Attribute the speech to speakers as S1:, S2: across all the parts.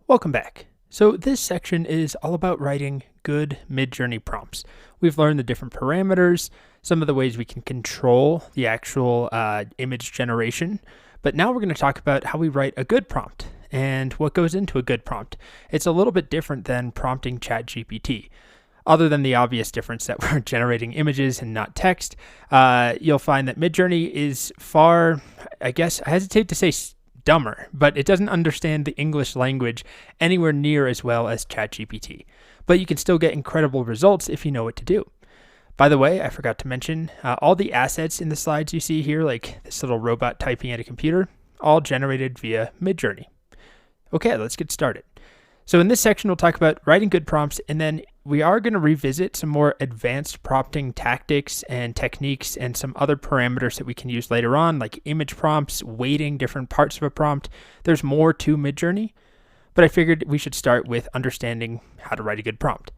S1: Welcome back. So this section is all about writing good Midjourney prompts. We've learned the different parameters, some of the ways we can control the actual image generation, but now we're going to talk about how we write a good prompt and what goes into a good prompt. It's a little bit different than prompting ChatGPT. Other than the obvious difference that we're generating images and not text, you'll find that Midjourney is far, I hesitate to say dumber, but it doesn't understand the English language anywhere near as well as ChatGPT. But you can still get incredible results if you know what to do. By the way, I forgot to mention, all the assets in the slides you see here, like this little robot typing at a computer, all generated via Midjourney. Okay, let's get started. So in this section, we'll talk about writing good prompts, and then we are going to revisit some more advanced prompting tactics and techniques and some other parameters that we can use later on, like image prompts, weighting different parts of a prompt. There's more to Midjourney, but I figured we should start with understanding how to write a good prompt.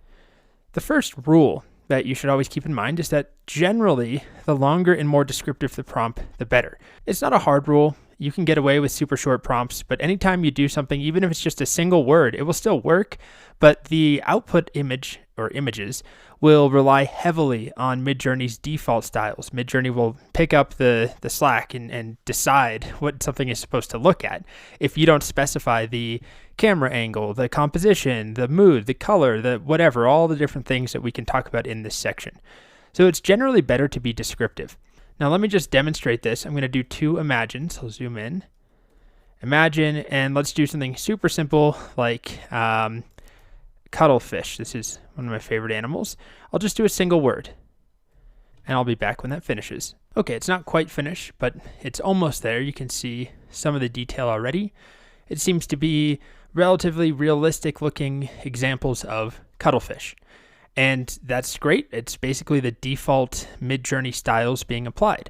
S1: The first rule that you should always keep in mind is that generally, the longer and more descriptive the prompt, the better. It's not a hard rule. You can get away with super short prompts, but anytime you do something, even if it's just a single word, it will still work, but the output image or images will rely heavily on Midjourney's default styles. Midjourney will pick up the slack and decide what something is supposed to look at. If you don't specify the camera angle, the composition, the mood, the color, the whatever, all the different things that we can talk about in this section. So it's generally better to be descriptive. Now let me just demonstrate this. I'm going to do two imagines. I'll zoom in. Imagine, and let's do something super simple like cuttlefish. This is one of my favorite animals. I'll just do a single word, and I'll be back when that finishes. Okay, it's not quite finished, but it's almost there. You can see some of the detail already. It seems to be relatively realistic looking examples of cuttlefish. And that's great. It's basically the default Midjourney styles being applied.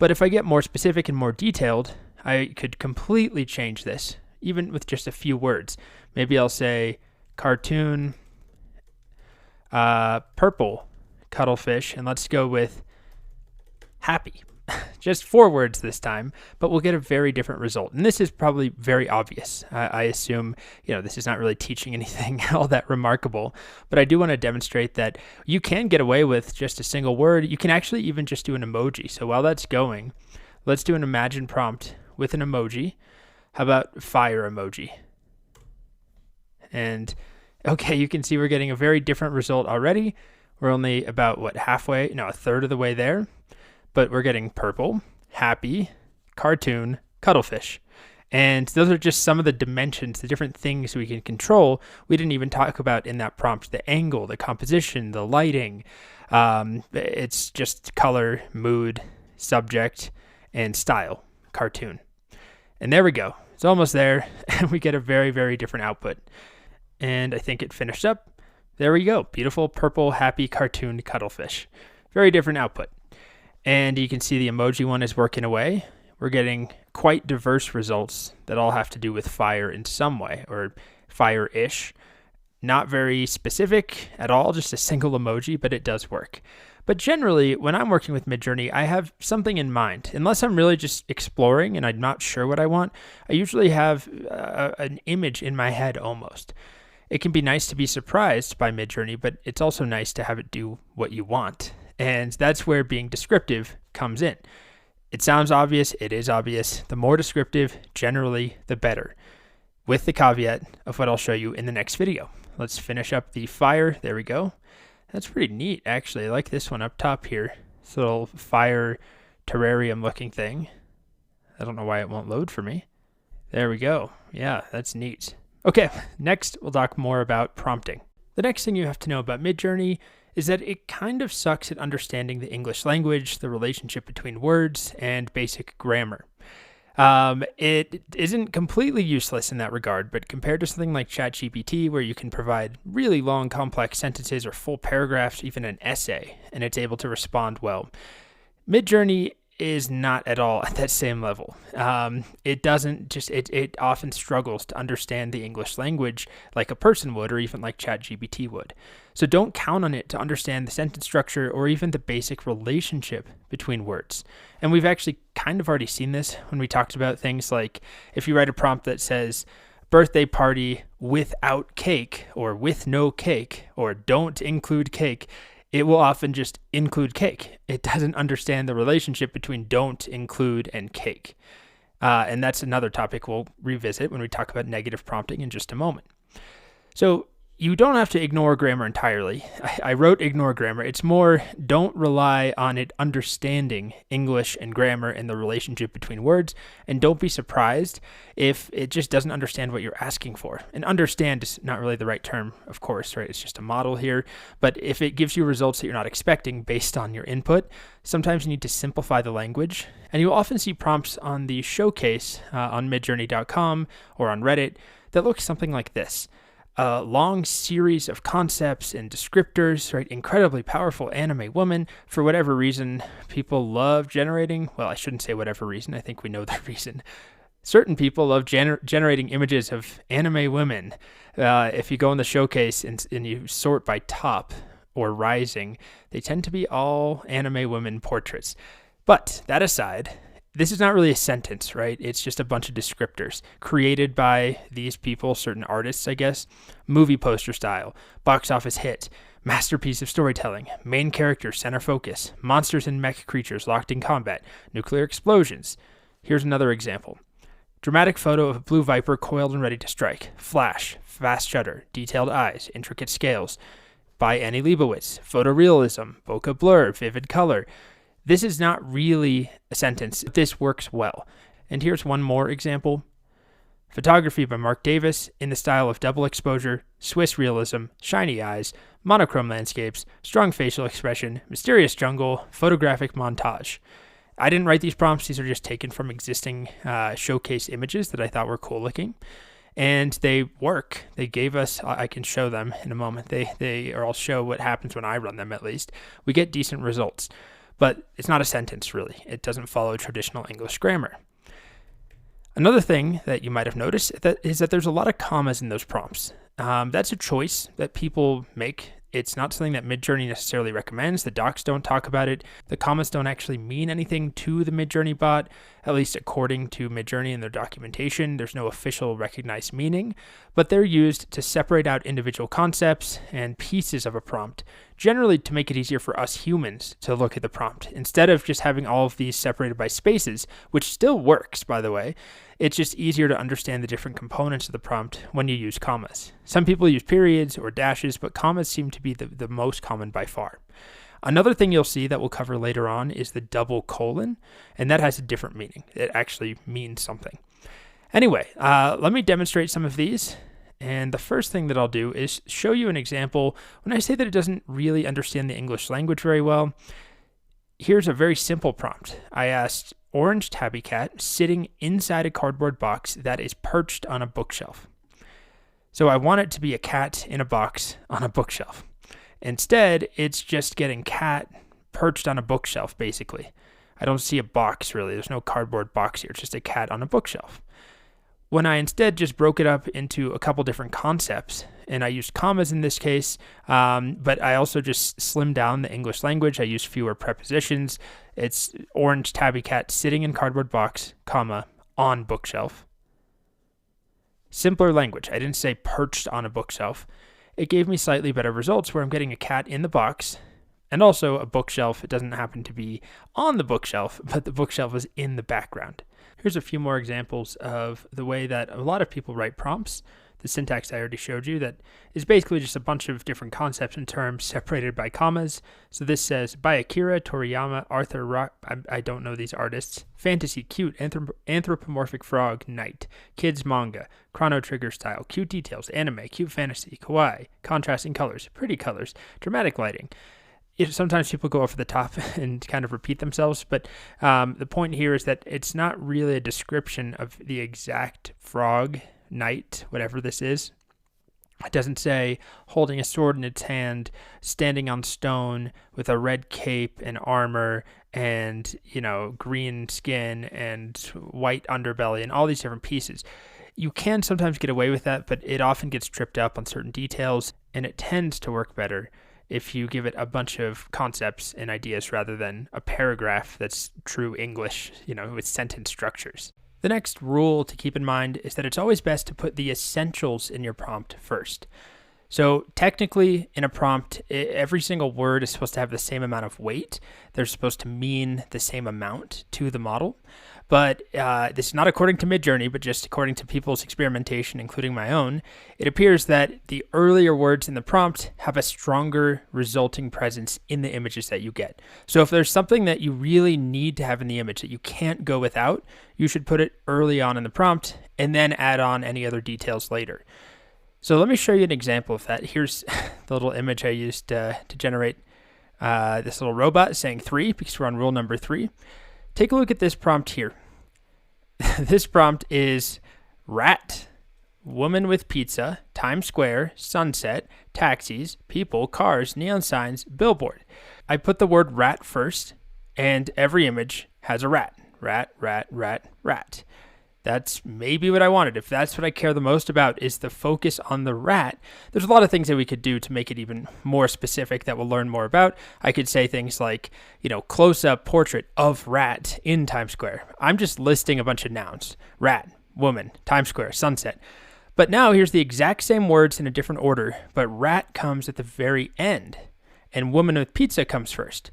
S1: But if I get more specific and more detailed, I could completely change this, even with just a few words. Maybe I'll say cartoon, purple cuttlefish, and let's go with happy. Just 4 words this time, but we'll get a very different result. And this is probably very obvious. I assume, this is not really teaching anything all that remarkable, but I do want to demonstrate that you can get away with just a single word. You can actually even just do an emoji. So while that's going, let's do an imagine prompt with an emoji. How about fire emoji? And okay, you can see we're getting a very different result already. We're only about, a third of the way there. But we're getting purple, happy, cartoon, cuttlefish. And those are just some of the dimensions, the different things we can control. We didn't even talk about in that prompt the angle, the composition, the lighting. It's just color, mood, subject, and style, cartoon. And there we go. It's almost there, and we get a very, very different output. And I think it finished up. There we go. Beautiful, purple, happy, cartoon, cuttlefish. Very different output. And you can see the emoji one is working away. We're getting quite diverse results that all have to do with fire in some way, or fire-ish. Not very specific at all, just a single emoji, but it does work. But generally, when I'm working with Midjourney, I have something in mind. Unless I'm really just exploring and I'm not sure what I want, I usually have an image in my head almost. It can be nice to be surprised by Midjourney, but it's also nice to have it do what you want. And that's where being descriptive comes in. It sounds obvious, it is obvious. The more descriptive, generally, the better. With the caveat of what I'll show you in the next video. Let's finish up the fire. There we go. That's pretty neat, actually. I like this one up top here. This little fire terrarium looking thing. I don't know why it won't load for me. There we go. Yeah, that's neat. Okay, next we'll talk more about prompting. The next thing you have to know about Midjourney is that it kind of sucks at understanding the English language, the relationship between words, and basic grammar. It isn't completely useless in that regard, but compared to something like ChatGPT, where you can provide really long, complex sentences or full paragraphs, even an essay, and it's able to respond well, Midjourney is not at all at that same level. It often struggles to understand the English language like a person would, or even like ChatGPT would. So don't count on it to understand the sentence structure or even the basic relationship between words. And we've actually kind of already seen this when we talked about things like if you write a prompt that says, birthday party without cake or with no cake or don't include cake, it will often just include cake. It doesn't understand the relationship between don't include and cake. And that's another topic we'll revisit when we talk about negative prompting in just a moment. So you don't have to ignore grammar entirely. I wrote ignore grammar. It's more don't rely on it understanding English and grammar and the relationship between words, and don't be surprised if it just doesn't understand what you're asking for. And understand is not really the right term, of course, right? It's just a model here. But if it gives you results that you're not expecting based on your input, sometimes you need to simplify the language. And you'll often see prompts on the showcase on midjourney.com or on Reddit that look something like this. A long series of concepts and descriptors, right? Incredibly powerful anime woman. For whatever reason, people love generating, well, I shouldn't say whatever reason. I think we know the reason. Certain people love generating images of anime women. If you go in the showcase and you sort by top or rising, they tend to be all anime women portraits. But that aside, this is not really a sentence, right? It's just a bunch of descriptors created by these people, certain artists, I guess. Movie poster style, box office hit, masterpiece of storytelling, main character center focus, monsters and mech creatures locked in combat, nuclear explosions. Here's another example. Dramatic photo of a blue viper coiled and ready to strike. Flash, fast shutter, detailed eyes, intricate scales. By Annie Leibovitz. Photorealism, bokeh blur, vivid color. This is not really a sentence. This works well. And here's one more example. Photography by Mark Davis in the style of double exposure, Swiss realism, shiny eyes, monochrome landscapes, strong facial expression, mysterious jungle, photographic montage. I didn't write these prompts. These are just taken from existing showcase images that I thought were cool looking. And they work. They gave us, I can show them in a moment. Or I'll show what happens when I run them at least. We get decent results. But it's not a sentence, really. It doesn't follow traditional English grammar. Another thing that you might have noticed is that there's a lot of commas in those prompts. That's a choice that people make. It's not something that Midjourney necessarily recommends. The docs don't talk about it. The commas don't actually mean anything to the Midjourney bot, at least according to Midjourney in their documentation. There's no official recognized meaning, but they're used to separate out individual concepts and pieces of a prompt, generally to make it easier for us humans to look at the prompt. Instead of just having all of these separated by spaces, which still works, by the way, it's just easier to understand the different components of the prompt when you use commas. Some people use periods or dashes, but commas seem to be the most common by far. Another thing you'll see that we'll cover later on is the double colon, and that has a different meaning. It actually means something. Anyway, let me demonstrate some of these. And the first thing that I'll do is show you an example. When I say that it doesn't really understand the English language very well, here's a very simple prompt. I asked orange tabby cat sitting inside a cardboard box that is perched on a bookshelf. So I want it to be a cat in a box on a bookshelf. Instead, it's just getting cat perched on a bookshelf, basically. I don't see a box, really. There's no cardboard box here. It's just a cat on a bookshelf. When I instead just broke it up into a couple different concepts, and I used commas in this case, but I also just slimmed down the English language. I used fewer prepositions. It's orange tabby cat sitting in cardboard box, comma, on bookshelf. Simpler language. I didn't say perched on a bookshelf. It gave me slightly better results where I'm getting a cat in the box and also a bookshelf. It doesn't happen to be on the bookshelf, but the bookshelf is in the background. Here's a few more examples of the way that a lot of people write prompts. The syntax I already showed you that is basically just a bunch of different concepts and terms separated by commas. So this says, by Akira Toriyama, Arthur Rock, I don't know these artists, fantasy, cute, anthropomorphic frog, knight, kids manga, Chrono Trigger style, cute details, anime, cute fantasy, kawaii, contrasting colors, pretty colors, dramatic lighting. Sometimes people go over the top and kind of repeat themselves, but the point here is that it's not really a description of the exact frog, knight, whatever this is. It doesn't say holding a sword in its hand, standing on stone with a red cape and armor and, green skin and white underbelly and all these different pieces. You can sometimes get away with that, but it often gets tripped up on certain details, and it tends to work better if you give it a bunch of concepts and ideas rather than a paragraph that's true English, with sentence structures. The next rule to keep in mind is that it's always best to put the essentials in your prompt first. So technically, in a prompt, every single word is supposed to have the same amount of weight. They're supposed to mean the same amount to the model. But this is not according to Midjourney, but just according to people's experimentation, including my own. It appears that the earlier words in the prompt have a stronger resulting presence in the images that you get. So if there's something that you really need to have in the image that you can't go without, you should put it early on in the prompt and then add on any other details later. So let me show you an example of that. Here's the little image I used to generate this little robot saying 3 because we're on rule number 3. Take a look at this prompt here. This prompt is rat, woman with pizza, Times Square, sunset, taxis, people, cars, neon signs, billboard. I put the word rat first, and every image has a rat. Rat, rat, rat, rat. That's maybe what I wanted. If that's what I care the most about is the focus on the rat, there's a lot of things that we could do to make it even more specific that we'll learn more about. I could say things like, close-up portrait of rat in Times Square. I'm just listing a bunch of nouns. Rat, woman, Times Square, sunset. But now here's the exact same words in a different order, but rat comes at the very end, and woman with pizza comes first.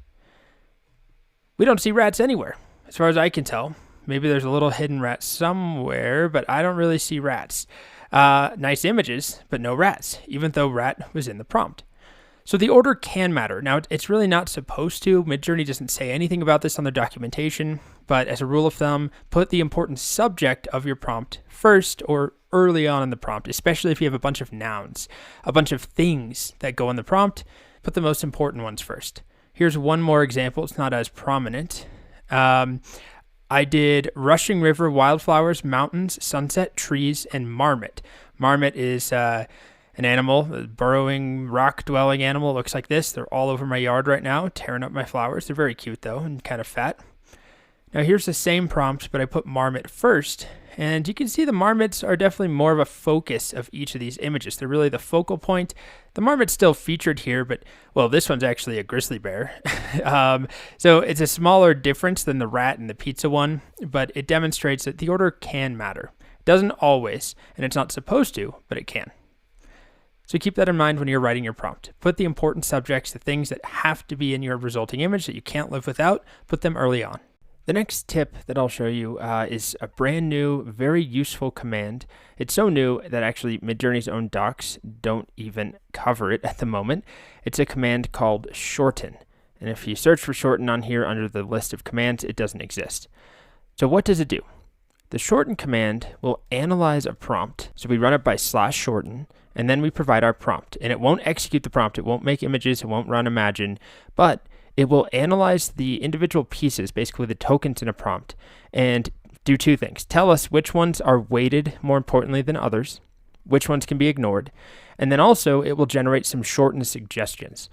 S1: We don't see rats anywhere, as far as I can tell. Maybe there's a little hidden rat somewhere, but I don't really see rats. Nice images, but no rats, even though rat was in the prompt. So the order can matter. Now, it's really not supposed to. Midjourney doesn't say anything about this on their documentation, but as a rule of thumb, put the important subject of your prompt first or early on in the prompt, especially if you have a bunch of nouns, a bunch of things that go in the prompt. Put the most important ones first. Here's one more example. It's not as prominent. I did rushing river, wildflowers, mountains, sunset, trees, and marmot. Marmot is an animal, a burrowing, rock-dwelling animal. It looks like this. They're all over my yard right now, tearing up my flowers. They're very cute, though, and kind of fat. Now, here's the same prompt, but I put marmot first. And you can see the marmots are definitely more of a focus of each of these images. They're really the focal point. The marmot's still featured here, but, well, this one's actually a grizzly bear. So it's a smaller difference than the rat and the pizza one, but it demonstrates that the order can matter. It doesn't always, and it's not supposed to, but it can. So keep that in mind when you're writing your prompt. Put the important subjects, the things that have to be in your resulting image that you can't live without, put them early on. The next tip that I'll show you is a brand new, very useful command. It's so new that actually Midjourney's own docs don't even cover it at the moment. It's a command called shorten. And if you search for shorten on here under the list of commands, it doesn't exist. So what does it do? The shorten command will analyze a prompt. So we run it by /shorten, and then we provide our prompt. And it won't execute the prompt. It won't make images. It won't run Imagine. But it will analyze the individual pieces, basically the tokens in a prompt, and do two things. Tell us which ones are weighted more importantly than others, which ones can be ignored, and then also it will generate some shortened suggestions.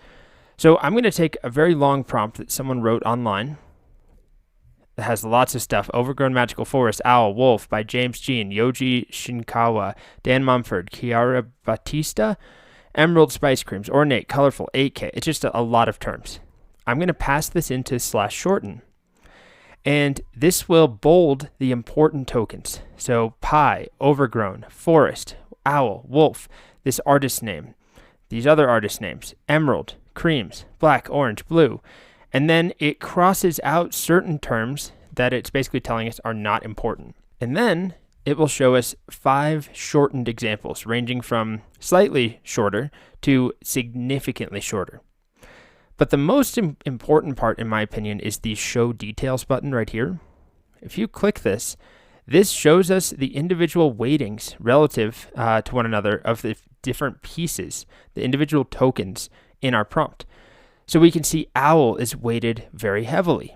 S1: So I'm going to take a very long prompt that someone wrote online that has lots of stuff. Overgrown Magical Forest, Owl, Wolf by James Jean, Yoji Shinkawa, Dan Mumford, Chiara Batista, Emerald Spice Creams, Ornate, Colorful, 8K. It's just a lot of terms. I'm going to pass this into /shorten, and this will bold the important tokens. So pie, overgrown, forest, owl, wolf, this artist name, these other artist names, emerald, creams, black, orange, blue, and then it crosses out certain terms that it's basically telling us are not important. And then it will show us 5 shortened examples ranging from slightly shorter to significantly shorter. But the most important part, in my opinion, is the Show Details button right here. If you click this, this shows us the individual weightings relative to one another of the different pieces, the individual tokens in our prompt. So we can see owl is weighted very heavily.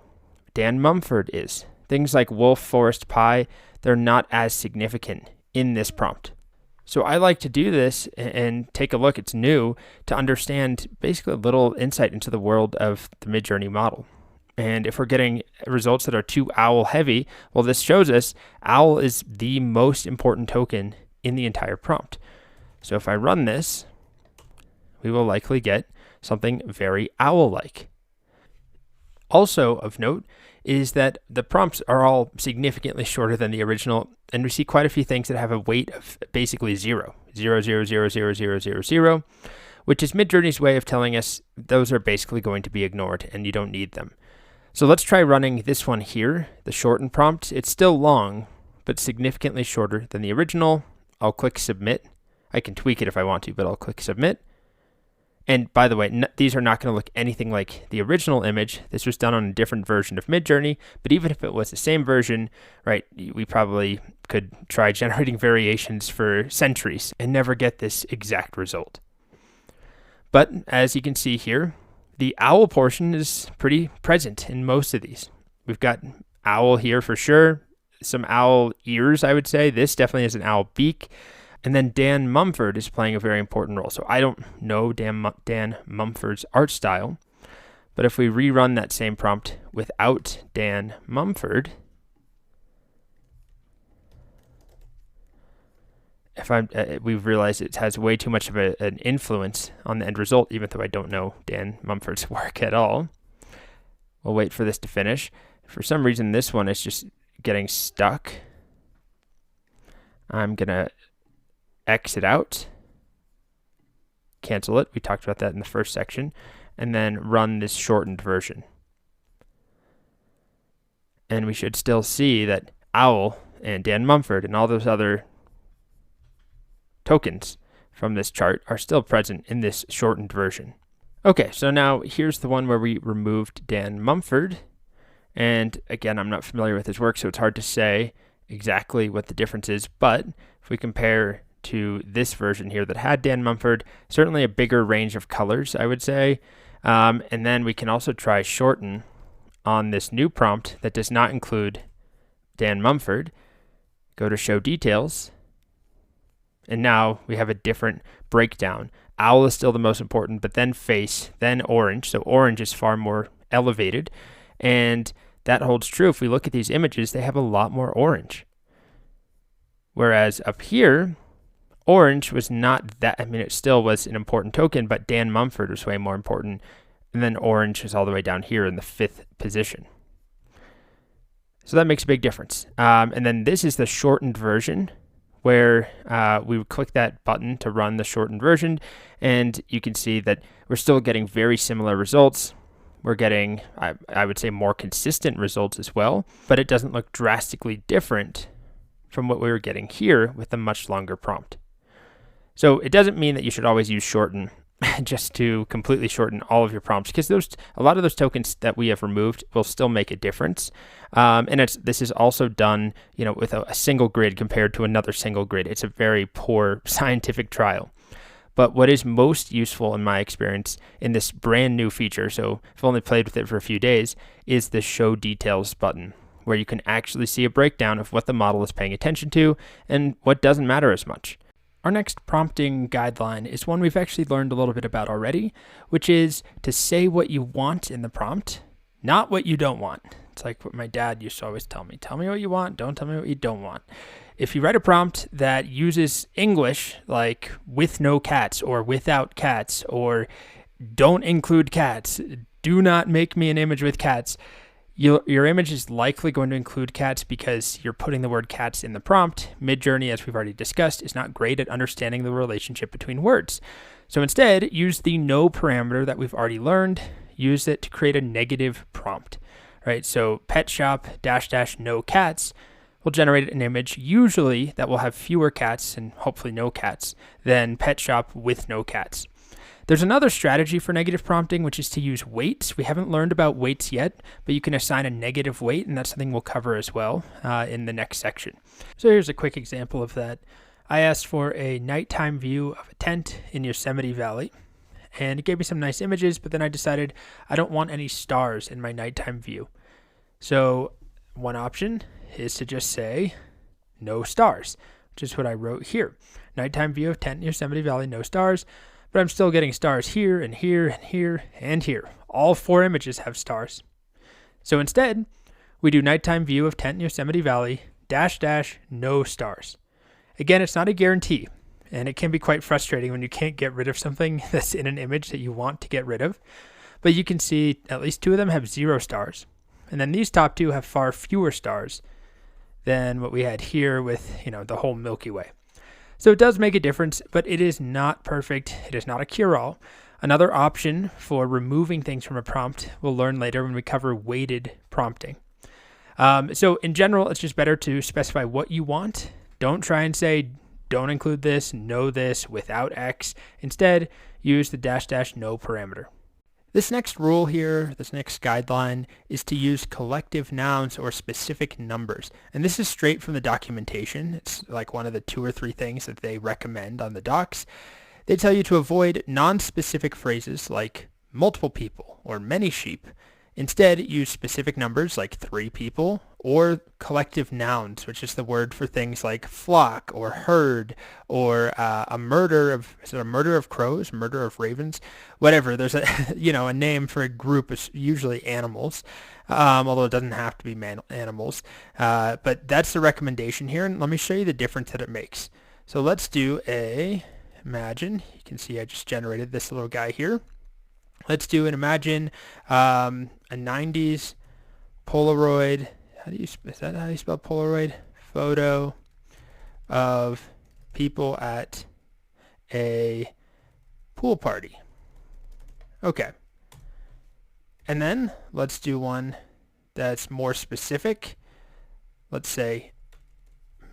S1: Dan Mumford is. Things like wolf, forest, pie, they're not as significant in this prompt. So I like to do this and take a look, it's new, to understand basically a little insight into the world of the Midjourney model. And if we're getting results that are too owl heavy, well, this shows us owl is the most important token in the entire prompt. So if I run this, we will likely get something very owl-like. Also of note is that the prompts are all significantly shorter than the original, and we see quite a few things that have a weight of basically 0, 0, 0, 0, 0, 0, 0, 0, which is Midjourney's way of telling us those are basically going to be ignored and you don't need them. So let's try running this one here, the shortened prompt. It's still long, but significantly shorter than the original. I'll click submit. I can tweak it if I want to, but I'll click submit. And by the way, these are not going to look anything like the original image. This was done on a different version of Midjourney, but even if it was the same version, right, we probably could try generating variations for centuries and never get this exact result. But as you can see here, the owl portion is pretty present in most of these. We've got owl here for sure, some owl ears, I would say. This definitely has an owl beak. And then Dan Mumford is playing a very important role. So I don't know Dan Mumford's art style, but if we rerun that same prompt without Dan Mumford, we've realized it has way too much of an influence on the end result, even though I don't know Dan Mumford's work at all. We'll wait for this to finish. For some reason, this one is just getting stuck. I'm going to exit out, cancel it. We talked about that in the first section, and then run this shortened version. And we should still see that Owl and Dan Mumford and all those other tokens from this chart are still present in this shortened version. Okay, so now here's the one where we removed Dan Mumford. And again, I'm not familiar with his work, so it's hard to say exactly what the difference is. But if we compare to this version here that had Dan Mumford, certainly a bigger range of colors, I would say. And then we can also try shorten on this new prompt that does not include Dan Mumford. Go to show details. And now we have a different breakdown. Owl is still the most important, but then face, then orange. So orange is far more elevated. And that holds true. If we look at these images, they have a lot more orange. Whereas up here, orange was not that, I mean, it still was an important token, but Dan Mumford was way more important. And then orange is all the way down here in the 5th position. So that makes a big difference. And then this is the shortened version, where we would click that button to run the shortened version, and you can see that we're still getting very similar results. We're getting, I would say, more consistent results as well, but it doesn't look drastically different from what we were getting here with a much longer prompt. So it doesn't mean that you should always use shorten just to completely shorten all of your prompts, because a lot of those tokens that we have removed will still make a difference. And this is also done, with a single grid compared to another single grid. It's a very poor scientific trial. But what is most useful in my experience in this brand new feature, so I've only played with it for a few days, is the show details button, where you can actually see a breakdown of what the model is paying attention to and what doesn't matter as much. Our next prompting guideline is one we've actually learned a little bit about already, which is to say what you want in the prompt, not what you don't want. It's like what my dad used to always tell me. Tell me what you want, don't tell me what you don't want. If you write a prompt that uses English, like with no cats or without cats or don't include cats, do not make me an image with cats, your image is likely going to include cats because you're putting the word cats in the prompt. Midjourney, as we've already discussed, is not great at understanding the relationship between words. So instead, use the no parameter that we've already learned. Use it to create a negative prompt, right? So pet shop -- no cats will generate an image usually that will have fewer cats and hopefully no cats than pet shop with no cats. There's another strategy for negative prompting, which is to use weights. We haven't learned about weights yet, but you can assign a negative weight, and that's something we'll cover as well in the next section. So here's a quick example of that. I asked for a nighttime view of a tent in Yosemite Valley, and it gave me some nice images, but then I decided I don't want any stars in my nighttime view. So one option is to just say no stars, which is what I wrote here. Nighttime view of tent in Yosemite Valley, no stars. But I'm still getting stars here and here and here and here. All 4 images have stars. So instead, we do nighttime view of tent in Yosemite Valley, -- no stars. Again, it's not a guarantee, and it can be quite frustrating when you can't get rid of something that's in an image that you want to get rid of. But you can see at least 2 of them have 0 stars. And then these top two have far fewer stars than what we had here with, the whole Milky Way. So it does make a difference, but it is not perfect. It is not a cure-all. Another option for removing things from a prompt we'll learn later when we cover weighted prompting. So in general, it's just better to specify what you want. Don't try and say, don't include this, no this, without X. Instead, use the -- no parameter. This next rule here, this next guideline, is to use collective nouns or specific numbers. And this is straight from the documentation. It's like one of the 2 or 3 things that they recommend on the docs. They tell you to avoid non-specific phrases like multiple people or many sheep. Instead, use specific numbers like 3 people or collective nouns, which is the word for things like flock or herd or a murder of crows, murder of ravens, whatever. There's a name for a group of usually animals, although it doesn't have to be animals. But that's the recommendation here, and let me show you the difference that it makes. So let's do imagine. You can see I just generated this little guy here. Let's do an imagine a 90s Polaroid. Is that how you spell Polaroid? Photo of people at a pool party. Okay. And then let's do one that's more specific. Let's say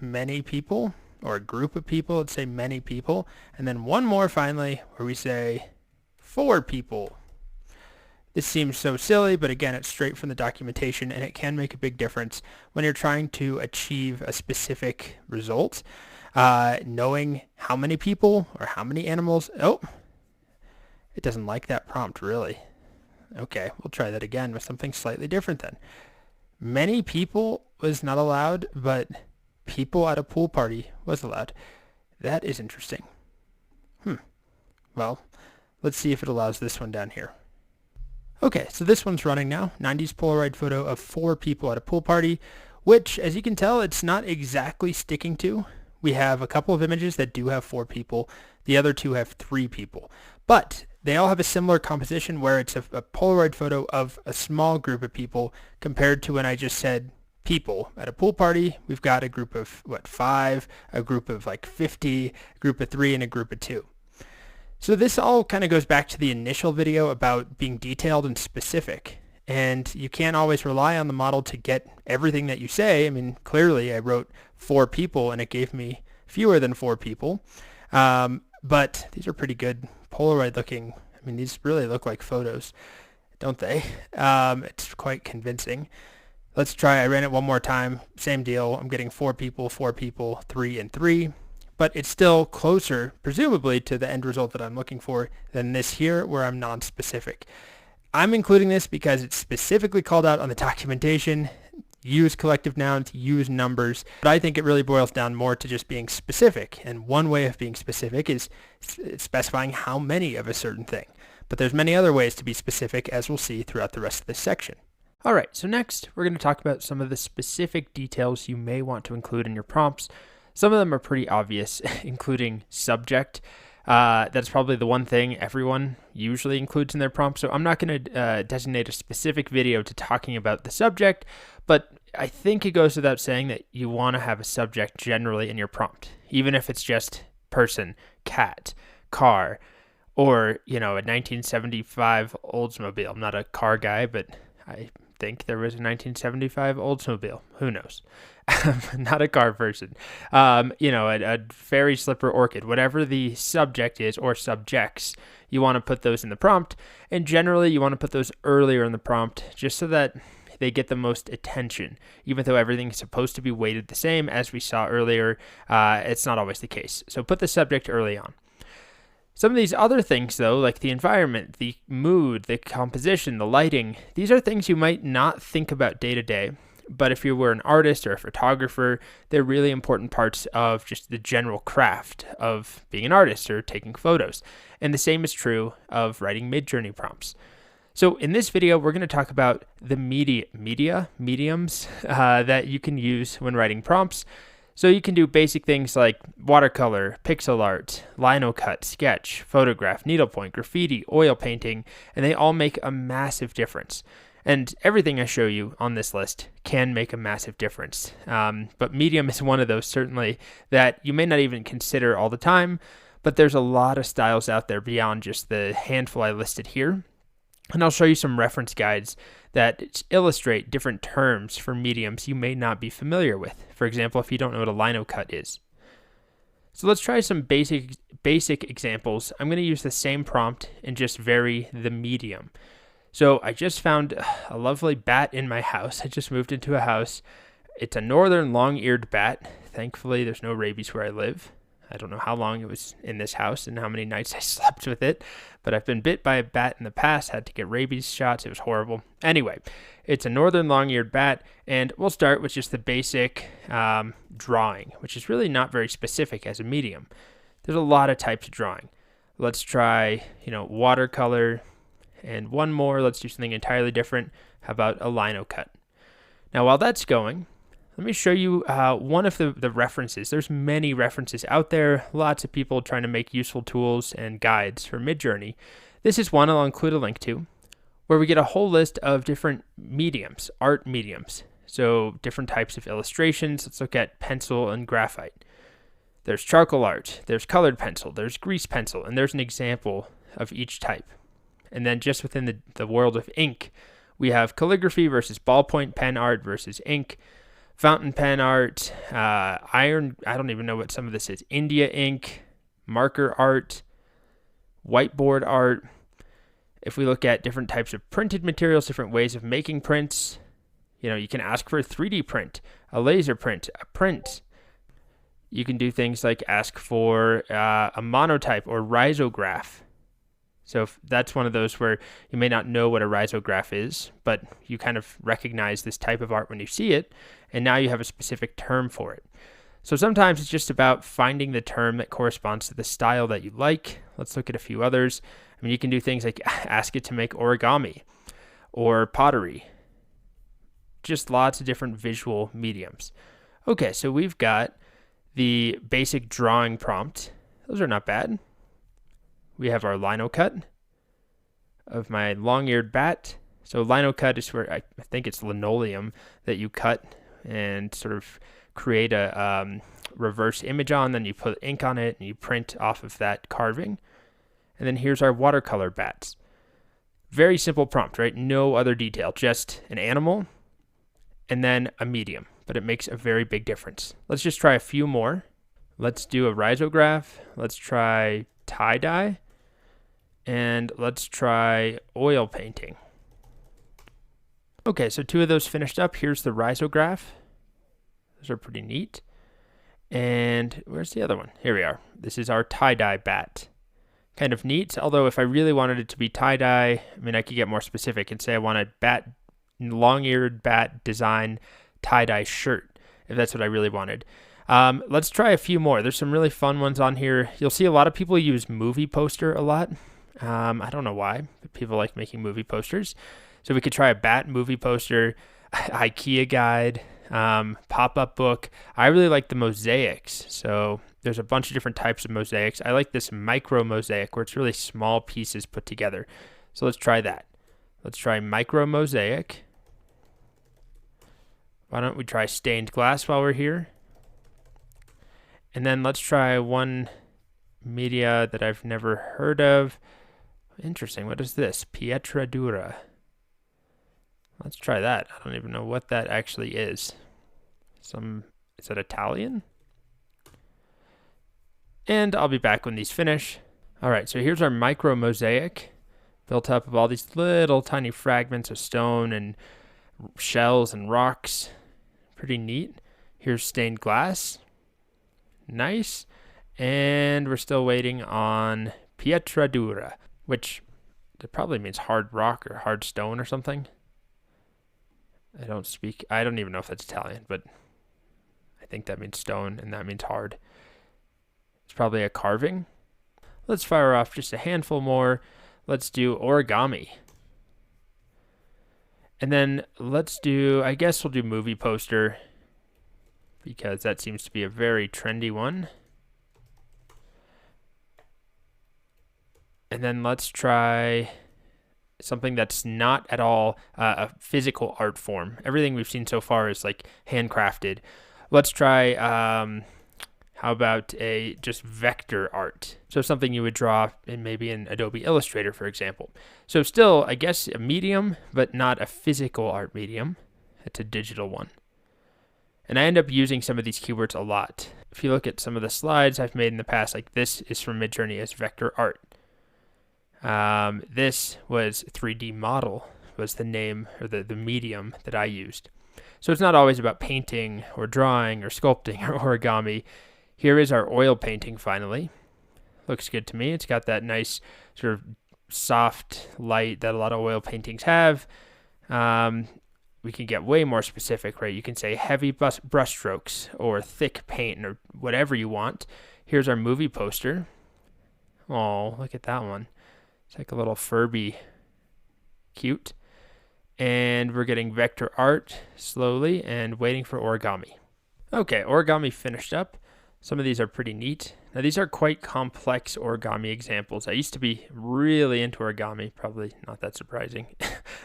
S1: many people, or a group of people. Let's say many people. And then one more finally where we say 4 people. This seems so silly, but again, it's straight from the documentation, and it can make a big difference when you're trying to achieve a specific result. Knowing how many people or how many animals. Oh, it doesn't like that prompt, really. Okay, we'll try that again with something slightly different then. Many people was not allowed, but people at a pool party was allowed. That is interesting. Well, let's see if it allows this one down here. Okay, so this one's running now. 90s Polaroid photo of 4 people at a pool party, which, as you can tell, it's not exactly sticking to. We have a couple of images that do have 4 people. The other 2 have 3 people. But they all have a similar composition where it's a Polaroid photo of a small group of people compared to when I just said people. At a pool party, we've got a group of, 5, a group of 50, a group of 3, and a group of 2. So this all kind of goes back to the initial video about being detailed and specific. And you can't always rely on the model to get everything that you say. I mean, clearly I wrote 4 people and it gave me fewer than 4 people. But these are pretty good Polaroid looking. I mean, these really look like photos, don't they? It's quite convincing. Let's try. I ran it one more time. Same deal. I'm getting 4 people, 3, and 3. But it's still closer, presumably, to the end result that I'm looking for than this here where I'm non-specific. I'm including this because it's specifically called out on the documentation. Use collective nouns, use numbers. But I think it really boils down more to just being specific. And one way of being specific is specifying how many of a certain thing. But there's many other ways to be specific, as we'll see throughout the rest of this section. All right, so next we're going to talk about some of the specific details you may want to include in your prompts. Some of them are pretty obvious, including subject. That's probably the one thing everyone usually includes in their prompt. So I'm not going to designate a specific video to talking about the subject, but I think it goes without saying that you want to have a subject generally in your prompt, even if it's just person, cat, car, or, a 1975 Oldsmobile. I'm not a car guy, but I think there was a 1975 Oldsmobile. Who knows? Not a car person. A fairy slipper orchid, whatever the subject is or subjects, you want to put those in the prompt. And generally, you want to put those earlier in the prompt just so that they get the most attention. Even though everything's supposed to be weighted the same, as we saw earlier, it's not always the case. So put the subject early on. Some of these other things, though, like the environment, the mood, the composition, the lighting, these are things you might not think about day to day. But if you were an artist or a photographer, they're really important parts of just the general craft of being an artist or taking photos. And the same is true of writing Midjourney prompts. So in this video, we're going to talk about the mediums that you can use when writing prompts. So you can do basic things like watercolor, pixel art, lino cut, sketch, photograph, needlepoint, graffiti, oil painting, and they all make a massive difference. And everything I show you on this list can make a massive difference. But medium is one of those, certainly, that you may not even consider all the time, but there's a lot of styles out there beyond just the handful I listed here. And I'll show you some reference guides that illustrate different terms for mediums you may not be familiar with. For example, if you don't know what a lino cut is. So let's try some basic examples. I'm going to use the same prompt and just vary the medium. So I just found a lovely bat in my house. I just moved into a house. It's a northern long-eared bat. Thankfully, there's no rabies where I live. I don't know how long it was in this house and how many nights I slept with it, but I've been bit by a bat in the past, had to get rabies shots. It was horrible. Anyway, it's a northern long-eared bat, and we'll start with just the basic drawing, which is really not very specific as a medium. There's a lot of types of drawing. Let's try, watercolor, and one more. Let's do something entirely different. How about a lino cut? Now, while that's going, let me show you one of the references. There's many references out there, lots of people trying to make useful tools and guides for Midjourney. This is one I'll include a link to, where we get a whole list of different mediums, art mediums. So different types of illustrations. Let's look at pencil and graphite. There's charcoal art, there's colored pencil, there's grease pencil, and there's an example of each type. And then just within the world of ink, we have calligraphy versus ballpoint pen art versus ink, fountain pen art, iron, I don't even know what some of this is, India ink, marker art, whiteboard art. If we look at different types of printed materials, different ways of making prints, you can ask for a 3D print, a laser print, a print. You can do things like ask for a monotype or risograph. So if that's one of those where you may not know what a risograph is, but you kind of recognize this type of art when you see it, and now you have a specific term for it. So sometimes it's just about finding the term that corresponds to the style that you like. Let's look at a few others. You can do things like ask it to make origami or pottery. Just lots of different visual mediums. Okay, so we've got the basic drawing prompt. Those are not bad. We have our lino cut of my long-eared bat. So lino cut is where I think it's linoleum that you cut and sort of create a reverse image on. Then you put ink on it and you print off of that carving. And then here's our watercolor bats. Very simple prompt, right? No other detail, just an animal and then a medium. But it makes a very big difference. Let's just try a few more. Let's do a risograph. Let's try tie-dye. And let's try oil painting. Okay, so 2 of those finished up. Here's the risograph. Those are pretty neat. And where's the other one? Here we are. This is our tie-dye bat. Kind of neat, although if I really wanted it to be tie-dye, I could get more specific and say I want a bat, long-eared bat design tie-dye shirt, if that's what I really wanted. Let's try a few more. There's some really fun ones on here. You'll see a lot of people use movie poster a lot. I don't know why, but people like making movie posters. So we could try a bat movie poster, IKEA guide, pop-up book. I really like the mosaics. So there's a bunch of different types of mosaics. I like this micro mosaic where it's really small pieces put together. So let's try that. Let's try micro mosaic. Why don't we try stained glass while we're here? And then let's try one media that I've never heard of. Interesting. What is this? Pietra dura. Let's try that. I don't even know what that actually is. Is that Italian? And I'll be back when these finish. All right, so here's our micro mosaic built up of all these little tiny fragments of stone and shells and rocks. Pretty neat. Here's stained glass. Nice. And we're still waiting on pietra dura, which it probably means hard rock or hard stone or something. I don't even know if that's Italian, but I think that means stone and that means hard. It's probably a carving. Let's fire off just a handful more. Let's do origami. And then I guess we'll do movie poster because that seems to be a very trendy one. And then let's try something that's not at all a physical art form. Everything we've seen so far is like handcrafted. Let's try, how about a just vector art? So something you would draw in maybe in Adobe Illustrator, for example. So still, I guess, a medium, but not a physical art medium. It's a digital one. And I end up using some of these keywords a lot. If you look at some of the slides I've made in the past, like this is from Midjourney as vector art. This was 3D model was the name or the medium that I used. So it's not always about painting or drawing or sculpting or origami. Here is our oil painting finally. Looks good to me. It's got that nice sort of soft light that a lot of oil paintings have. We can get way more specific, right? You can say heavy brush strokes or thick paint or whatever you want. Here's our movie poster. Oh, look at that one. It's like a little Furby. Cute. And we're getting vector art slowly and waiting for origami. Okay, origami finished up. Some of these are pretty neat. Now these are quite complex origami examples. I used to be really into origami, probably not that surprising.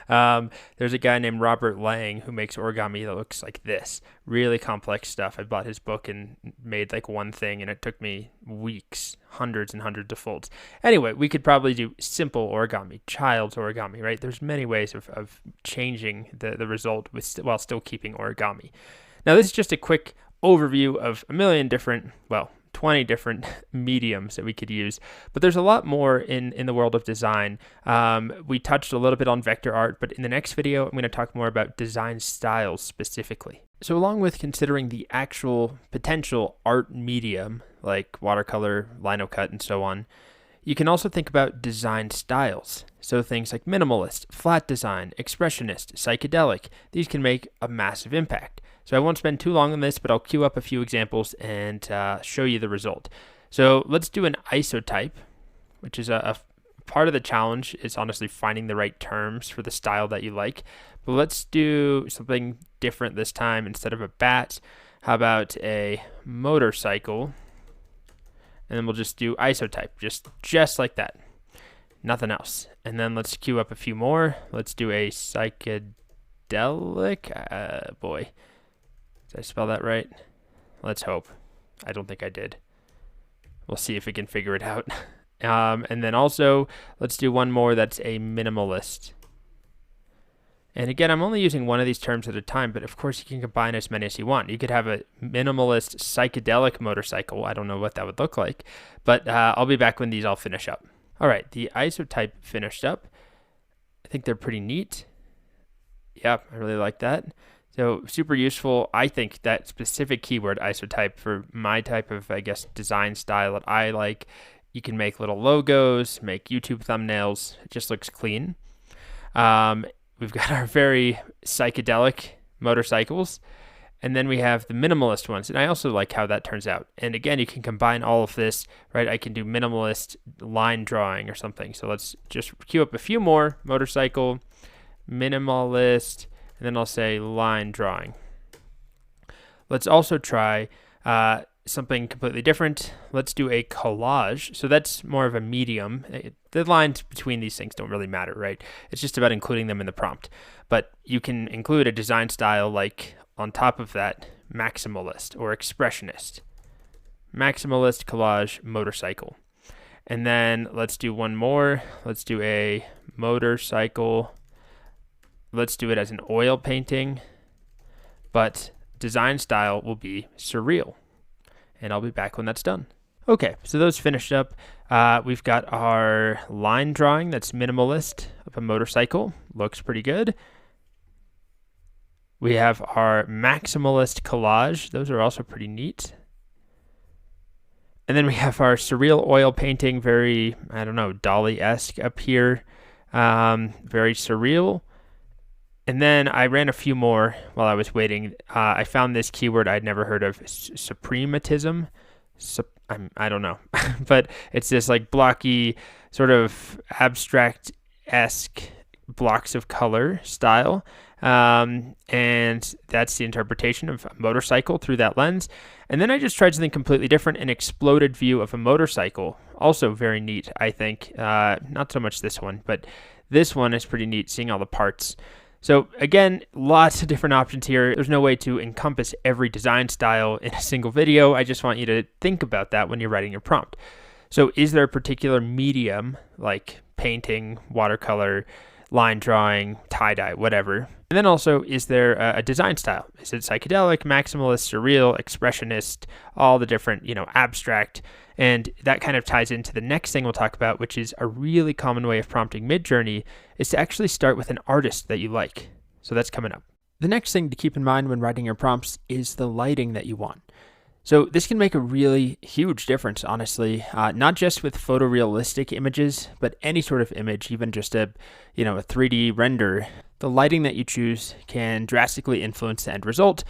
S1: There's a guy named Robert Lang who makes origami that looks like this. Really complex stuff. I bought his book and made like one thing and it took me weeks, hundreds and hundreds of folds. Anyway, we could probably do simple origami, child's origami, right? There's many ways of changing the result while still keeping origami. Now this is just a quick overview of a million different, 20 different mediums that we could use, but there's a lot more in the world of design. We touched a little bit on vector art, but in the next video, I'm going to talk more about design styles specifically. So along with considering the actual potential art medium, like watercolor, lino cut, and so on, you can also think about design styles. So things like minimalist, flat design, expressionist, psychedelic, these can make a massive impact. So I won't spend too long on this, but I'll queue up a few examples and show you the result. So let's do an isotype, which is a part of the challenge is honestly finding the right terms for the style that you like. But let's do something different this time. Instead of a bat, how about a motorcycle? And then we'll just do isotype, just like that. Nothing else. And then let's queue up a few more. Let's do a psychedelic. Boy. Did I spell that right? Let's hope. I don't think I did. We'll see if we can figure it out. And then also, let's do one more that's a minimalist. And again, I'm only using one of these terms at a time, but of course you can combine as many as you want. You could have a minimalist psychedelic motorcycle. I don't know what that would look like, but I'll be back when these all finish up. All right, the isotype finished up. I think they're pretty neat. Yep, I really like that. So super useful. I think that specific keyword isotype for my type of, design style that I like. You can make little logos, make YouTube thumbnails. It just looks clean. We've got our very psychedelic motorcycles. And then we have the minimalist ones. And I also like how that turns out. And again, you can combine all of this, right? I can do minimalist line drawing or something. So let's just queue up a few more. Motorcycle, minimalist, and then I'll say line drawing. Let's also try something completely different. Let's do a collage. So that's more of a medium. The lines between these things don't really matter, right? It's just about including them in the prompt. But you can include a design style like on top of that, maximalist or expressionist. Maximalist, collage, motorcycle. And then let's do one more. Let's do a motorcycle. Let's do it as an oil painting, but design style will be surreal. And I'll be back when that's done. Okay, so those finished up. We've got our line drawing that's minimalist of a motorcycle. Looks pretty good. We have our maximalist collage. Those are also pretty neat. And then we have our surreal oil painting, very, Dali-esque up here. Very surreal. And then I ran a few more while I was waiting. I found this keyword I'd never heard of, suprematism. I don't know, but it's this like blocky, sort of abstract-esque blocks of color style. And that's the interpretation of a motorcycle through that lens. And then I just tried something completely different, an exploded view of a motorcycle. Also very neat, I think. Not so much this one, but This one is pretty neat, seeing all the parts. So again, lots of different options here. There's no way to encompass every design style in a single video. I just want you to think about that when you're writing your prompt. So is there a particular medium like painting, watercolor, line drawing, tie-dye, whatever? And then also, is there a design style? Is it psychedelic, maximalist, surreal, expressionist, all the different, abstract? And that kind of ties into the next thing we'll talk about, which is a really common way of prompting Midjourney is to actually start with an artist that you like. So that's coming up. The next thing to keep in mind when writing your prompts is the lighting that you want. So this can make a really huge difference, honestly, not just with photorealistic images, but any sort of image, even just a 3D render. The lighting that you choose can drastically influence the end result.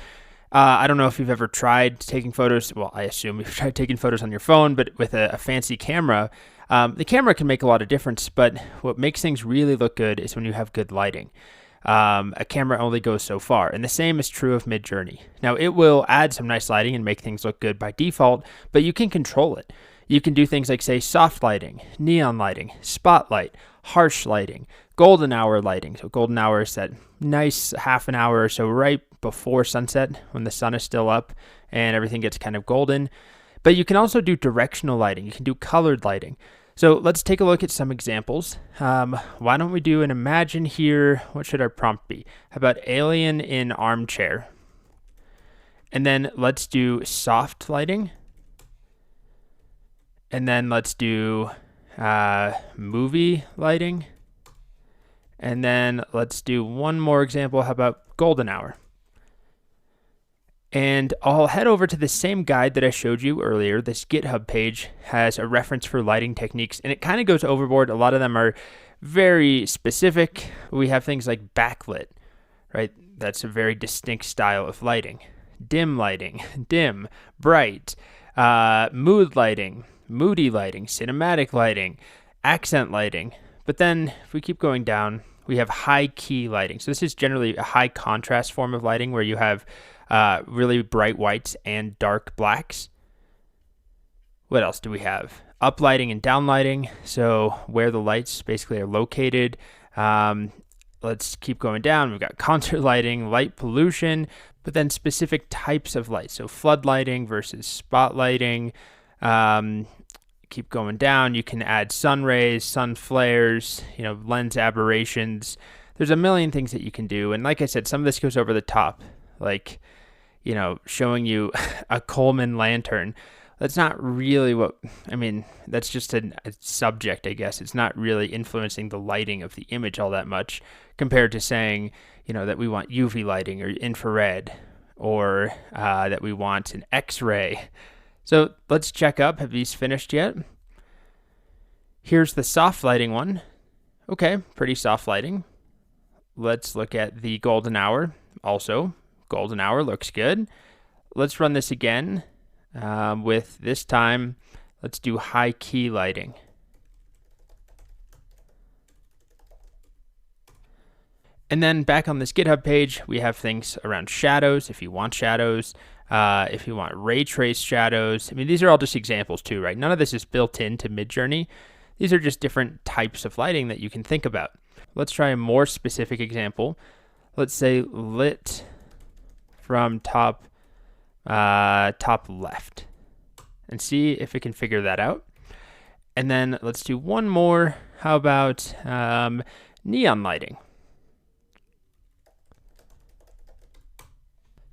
S1: I don't know if you've ever tried taking photos. Well, I assume you've tried taking photos on your phone, but with a fancy camera, the camera can make a lot of difference. But what makes things really look good is when you have good lighting. A camera only goes so far, and the same is true of Midjourney. Now, it will add some nice lighting and make things look good by default, but you can control it. You can do things like, say, soft lighting, neon lighting, spotlight, harsh lighting, golden hour lighting. So golden hour is that nice half an hour or so right before sunset when the sun is still up and everything gets kind of golden. But you can also do directional lighting. You can do colored lighting. So let's take a look at some examples. Why don't we do an imagine here? What should our prompt be? How about alien in armchair? And then let's do soft lighting. And then let's do movie lighting. And then let's do one more example. How about golden hour? And I'll head over to the same guide that I showed you earlier. This GitHub page has a reference for lighting techniques, and it kind of goes overboard. A lot of them are very specific. We have things like backlit, right? That's a very distinct style of lighting. Dim lighting, dim, bright, mood lighting, moody lighting, cinematic lighting, accent lighting. But then if we keep going down, we have high key lighting. So this is generally a high contrast form of lighting where you have really bright whites and dark blacks. What else do we have? Uplighting and downlighting. So where the lights basically are located. Let's keep going down. We've got concert lighting, light pollution, but then specific types of light. So flood lighting versus spotlighting. Keep going down. You can add sun rays, sun flares, lens aberrations. There's a million things that you can do. And like I said, some of this goes over the top, like, showing you a Coleman lantern. That's not really that's just a subject, I guess. It's not really influencing the lighting of the image all that much compared to saying, that we want UV lighting or infrared or that we want an X-ray. So let's check up. Have these finished yet? Here's the soft lighting one. Okay, pretty soft lighting. Let's look at the golden hour. Also, golden hour looks good. Let's run this again with this time. Let's do high key lighting. And then back on this GitHub page, we have things around shadows. If you want shadows, if you want ray trace shadows. These are all just examples too, right? None of this is built into Midjourney. These are just different types of lighting that you can think about. Let's try a more specific example. Let's say lit from top left and see if it can figure that out. And then let's do one more. How about neon lighting?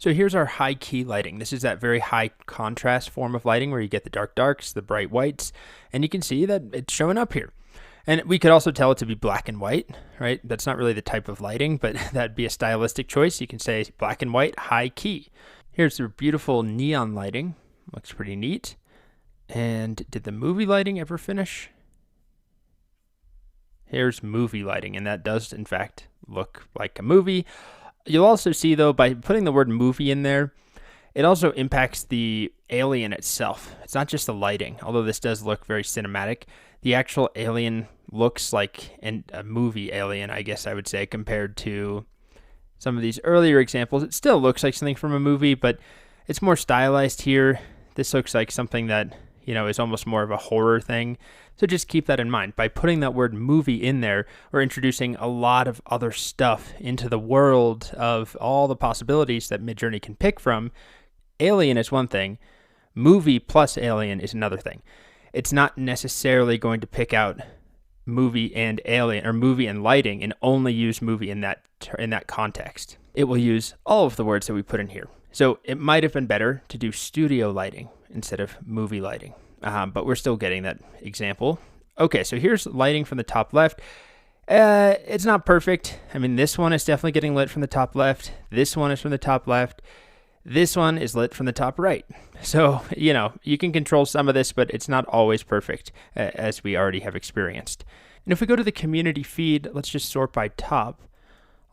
S1: So here's our high key lighting. This is that very high contrast form of lighting where you get the dark darks, the bright whites, and you can see that it's showing up here. And we could also tell it to be black and white, right? That's not really the type of lighting, but that'd be a stylistic choice. You can say black and white, high key. Here's the beautiful neon lighting. Looks pretty neat. And did the movie lighting ever finish? Here's movie lighting, and that does in fact look like a movie. You'll also see, though, by putting the word movie in there, it also impacts the alien itself. It's not just the lighting, although this does look very cinematic. The actual alien looks like a movie alien, I guess I would say, compared to some of these earlier examples. It still looks like something from a movie, but it's more stylized here. This looks like something that, is almost more of a horror thing. So just keep that in mind. By putting that word movie in there, we're introducing a lot of other stuff into the world of all the possibilities that Midjourney can pick from. Alien is one thing. Movie plus alien is another thing. It's not necessarily going to pick out movie and alien or movie and lighting and only use movie in that context. It will use all of the words that we put in here. So it might have been better to do studio lighting instead of movie lighting, but we're still getting that example. Okay, so here's lighting from the top left. It's not perfect. I mean, this one is definitely getting lit from the top left. This one is from the top left. This one is lit from the top right. So, you can control some of this, but it's not always perfect, as we already have experienced. And if we go to the community feed, let's just sort by top.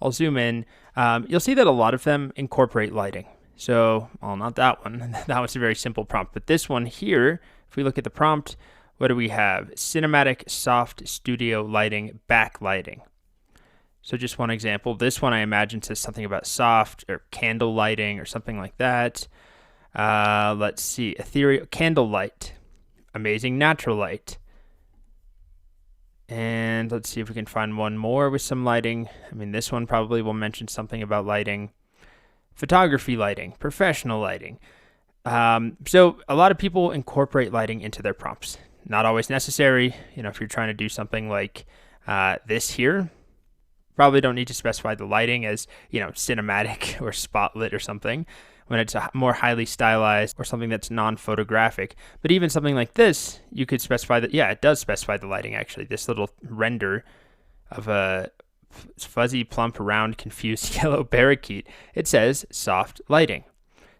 S1: I'll zoom in. You'll see that a lot of them incorporate lighting. So, well, not that one. That was a very simple prompt. But this one here, if we look at the prompt, what do we have? Cinematic, soft, studio lighting, backlighting. So just one example. This one I imagine says something about soft or candle lighting or something like that. Let's see. Ethereal candle light. Amazing natural light. And let's see if we can find one more with some lighting. I mean, this one probably will mention something about lighting. Photography lighting, professional lighting. So a lot of people incorporate lighting into their prompts. Not always necessary. If you're trying to do something like this here, probably don't need to specify the lighting as, cinematic or spotlit or something when it's a more highly stylized or something that's non-photographic. But even something like this, you could specify that, it does specify the lighting actually. This little render of a fuzzy, plump, round, confused yellow parakeet, it says soft lighting,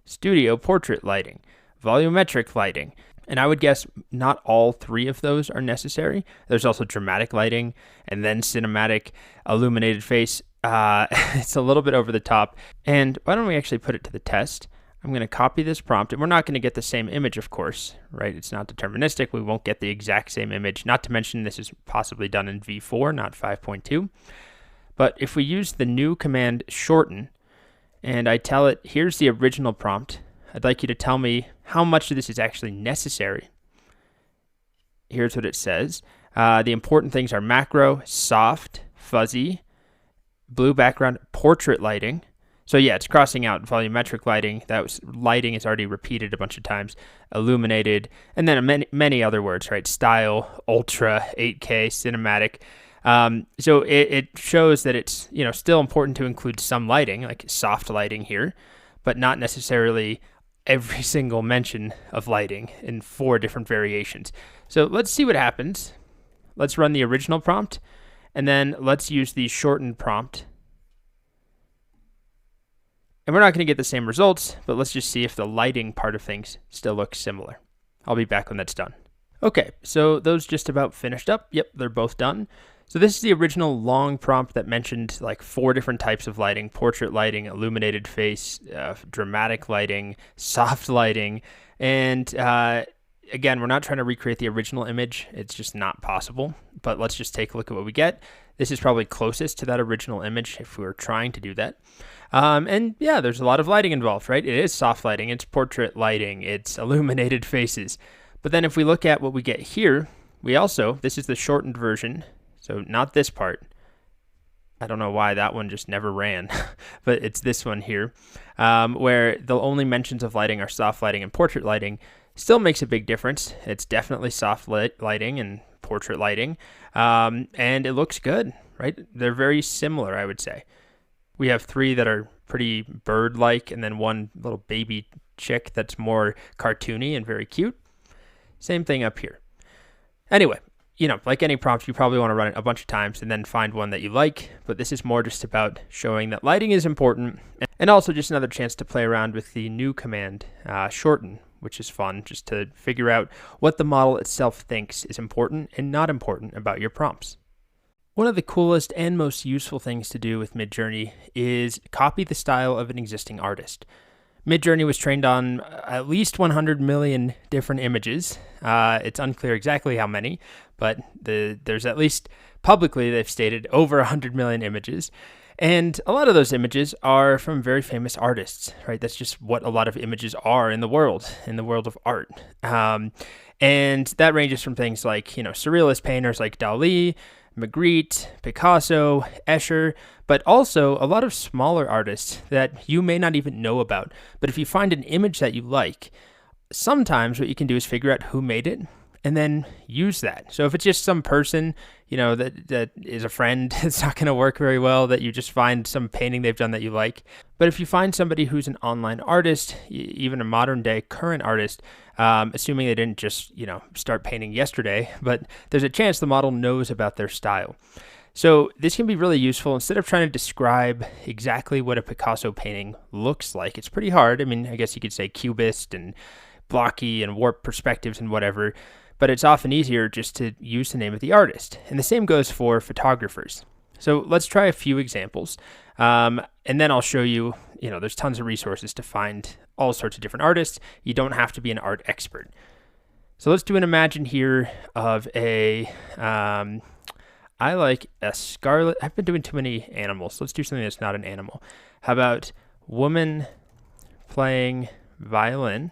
S1: studio portrait lighting, volumetric lighting. And I would guess not all three of those are necessary. There's also dramatic lighting and then cinematic illuminated face. It's a little bit over the top. And why don't we actually put it to the test? I'm going to copy this prompt, and we're not going to get the same image, of course, right? It's not deterministic. We won't get the exact same image. Not to mention this is possibly done in v4, not 5.2. But if we use the new command shorten, and I tell it, here's the original prompt, I'd like you to tell me how much of this is actually necessary. Here's what it says. The important things are macro, soft, fuzzy, blue background, portrait lighting. So yeah, it's crossing out volumetric lighting. Lighting is already repeated a bunch of times. Illuminated, and then many other words, right? Style, ultra, 8K, cinematic. So it shows that it's still important to include some lighting, like soft lighting here, but not necessarily every single mention of lighting in 4 different variations. So let's see what happens. Let's run the original prompt, and then let's use the shortened prompt. And we're not going to get the same results, but let's just see if the lighting part of things still looks similar. I'll be back when that's done. Okay, so those just about finished up. Yep, they're both done. So this is the original long prompt that mentioned like 4 different types of lighting: portrait lighting, illuminated face, dramatic lighting, soft lighting. And again, we're not trying to recreate the original image. It's just not possible. But let's just take a look at what we get. This is probably closest to that original image if we were trying to do that. And yeah, there's a lot of lighting involved, right? It is soft lighting, it's portrait lighting, it's illuminated faces. But then if we look at what we get here, this is the shortened version. So not this part. I don't know why that one just never ran, but it's this one here, where the only mentions of lighting are soft lighting and portrait lighting. Still makes a big difference. It's definitely soft lighting and portrait lighting, and it looks good, right? They're very similar, I would say. We have 3 that are pretty bird-like, and then 1 little baby chick that's more cartoony and very cute. Same thing up here. Anyway, like any prompt, you probably want to run it a bunch of times and then find one that you like, but this is more just about showing that lighting is important, and also just another chance to play around with the new command, shorten, which is fun, just to figure out what the model itself thinks is important and not important about your prompts. One of the coolest and most useful things to do with Midjourney is copy the style of an existing artist. Midjourney was trained on at least 100 million different images. It's unclear exactly how many, but there's at least publicly they've stated over 100 million images. And a lot of those images are from very famous artists, right? That's just what a lot of images are in the world of art. And that ranges from things like, surrealist painters like Dali, Magritte, Picasso, Escher, but also a lot of smaller artists that you may not even know about. But if you find an image that you like, sometimes what you can do is figure out who made it and then use that. So if it's just some person, that is a friend, it's not going to work very well, that you just find some painting they've done that you like. But if you find somebody who's an online artist, even a modern day current artist, assuming they didn't just, start painting yesterday, but there's a chance the model knows about their style. So this can be really useful. Instead of trying to describe exactly what a Picasso painting looks like, it's pretty hard. I mean, I guess you could say cubist and blocky and warped perspectives and whatever, but it's often easier just to use the name of the artist. And the same goes for photographers. So let's try a few examples. And then I'll show you, there's tons of resources to find all sorts of different artists. You don't have to be an art expert. So let's do an imagine here of I like a scarlet. I've been doing too many animals. Let's do something that's not an animal. How about woman playing violin?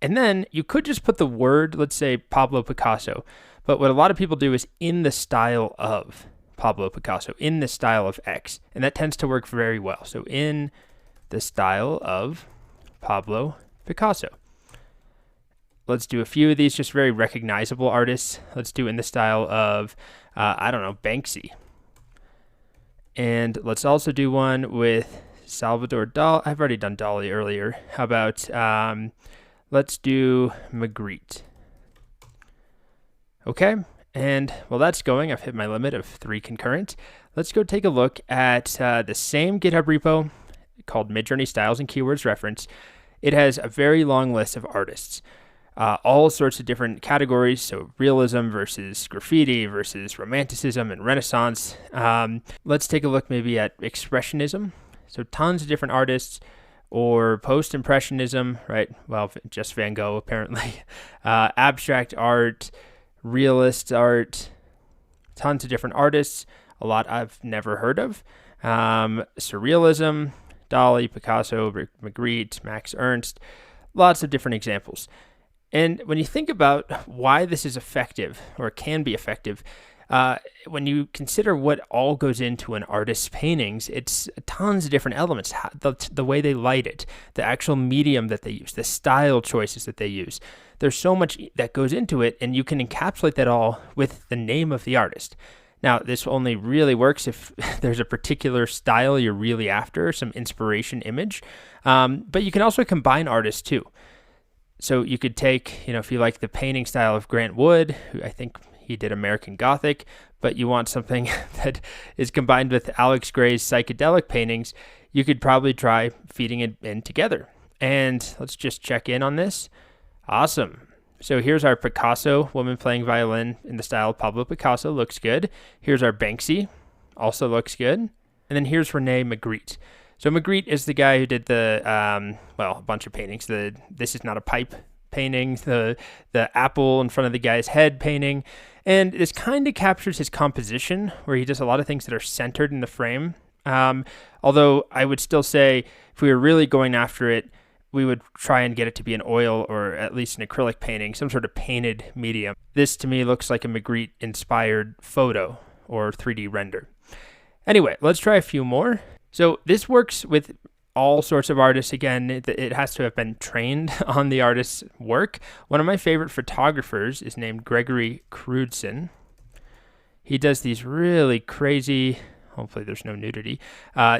S1: And then you could just put the word, let's say Pablo Picasso. But what a lot of people do is in the style of Pablo Picasso, in the style of X. And that tends to work very well. So in the style of Pablo Picasso. Let's do a few of these, just very recognizable artists. Let's do in the style of, Banksy. And let's also do one with Salvador Dali. I've already done Dali earlier. How about, let's do Magritte. Okay, and while that's going, I've hit my limit of 3 concurrent. Let's go take a look at the same GitHub repo called Midjourney Styles and Keywords Reference. It has a very long list of artists. All sorts of different categories, so realism versus graffiti versus romanticism and Renaissance. Let's take a look maybe at expressionism. So tons of different artists, or post-impressionism, right? Well, just Van Gogh apparently. Abstract art, realist art, tons of different artists, a lot I've never heard of. Surrealism, Dali, Picasso, Magritte, Max Ernst, lots of different examples. And when you think about why this is effective or can be effective, when you consider what all goes into an artist's paintings, it's tons of different elements, the way they light it, the actual medium that they use, the style choices that they use. There's so much that goes into it, and you can encapsulate that all with the name of the artist. Now, this only really works if there's a particular style you're really after, some inspiration image, but you can also combine artists too. So you could take, if you like the painting style of Grant Wood, who I think he did American Gothic, but you want something that is combined with Alex Gray's psychedelic paintings, you could probably try feeding it in together. And let's just check in on this. Awesome. So here's our Picasso, woman playing violin in the style of Pablo Picasso, looks good. Here's our Banksy, also looks good. And then here's Rene Magritte. So Magritte is the guy who did the, a bunch of paintings. The This Is Not a Pipe painting, the apple in front of the guy's head painting. And this kind of captures his composition, where he does a lot of things that are centered in the frame. Although I would still say if we were really going after it, we would try and get it to be an oil or at least an acrylic painting, some sort of painted medium. This to me looks like a Magritte-inspired photo or 3D render. Anyway, let's try a few more. So this works with all sorts of artists. Again, it has to have been trained on the artist's work. One of my favorite photographers is named Gregory Crewdson. He does these really crazy, hopefully there's no nudity,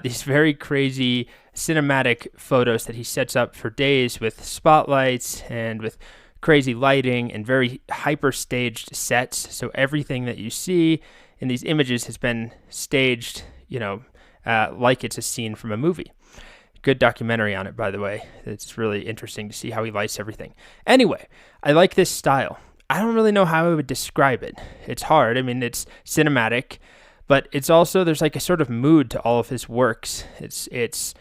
S1: these very crazy cinematic photos that he sets up for days with spotlights and with crazy lighting and very hyper-staged sets. So everything that you see in these images has been staged, like it's a scene from a movie. Good documentary on it, by the way. It's really interesting to see how he lights everything. Anyway, I like this style. I don't really know how I would describe it. It's hard. I mean, it's cinematic, but it's also, there's like a sort of mood to all of his works. It's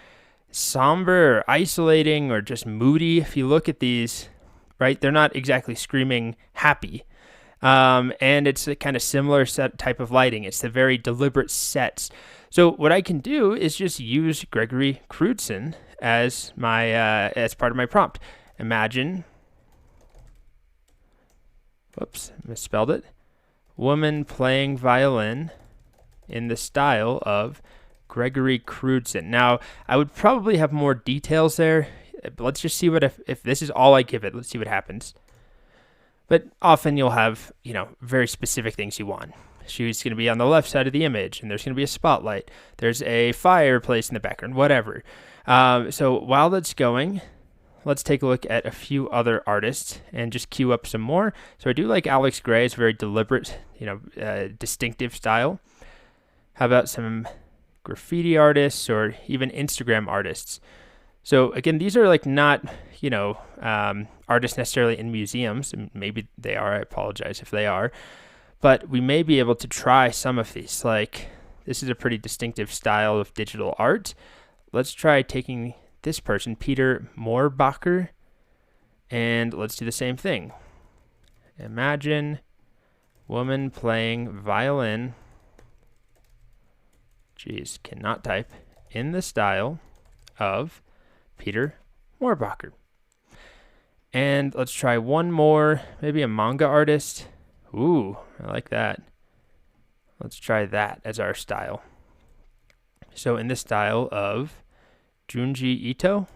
S1: somber or isolating or just moody. If you look at these, right, they're not exactly screaming happy. And it's a kind of similar type of lighting. It's the very deliberate sets. So what I can do is just use Gregory Crewdson as my as part of my prompt. Imagine, whoops, misspelled it. Woman playing violin in the style of Gregory Crewdson. Now, I would probably have more details there. Let's just see what if this is all I give it. Let's see what happens. But often you'll have, very specific things you want. She's going to be on the left side of the image, and there's going to be a spotlight. There's a fireplace in the background, whatever. So while that's going, let's take a look at a few other artists and just queue up some more. So I do like Alex Gray. It's very deliberate, distinctive style. How about some graffiti artists or even Instagram artists? So again, these are not, artists necessarily in museums. Maybe they are. I apologize if they are. But we may be able to try some of these. Like, this is a pretty distinctive style of digital art. Let's try taking this person, Peter Moorbacher, and let's do the same thing. Imagine woman playing violin. Geez, cannot type. In the style of Peter Moorbacher. And let's try one more, maybe a manga artist. Ooh, I like that. Let's try that as our style. So in the style of Junji Ito.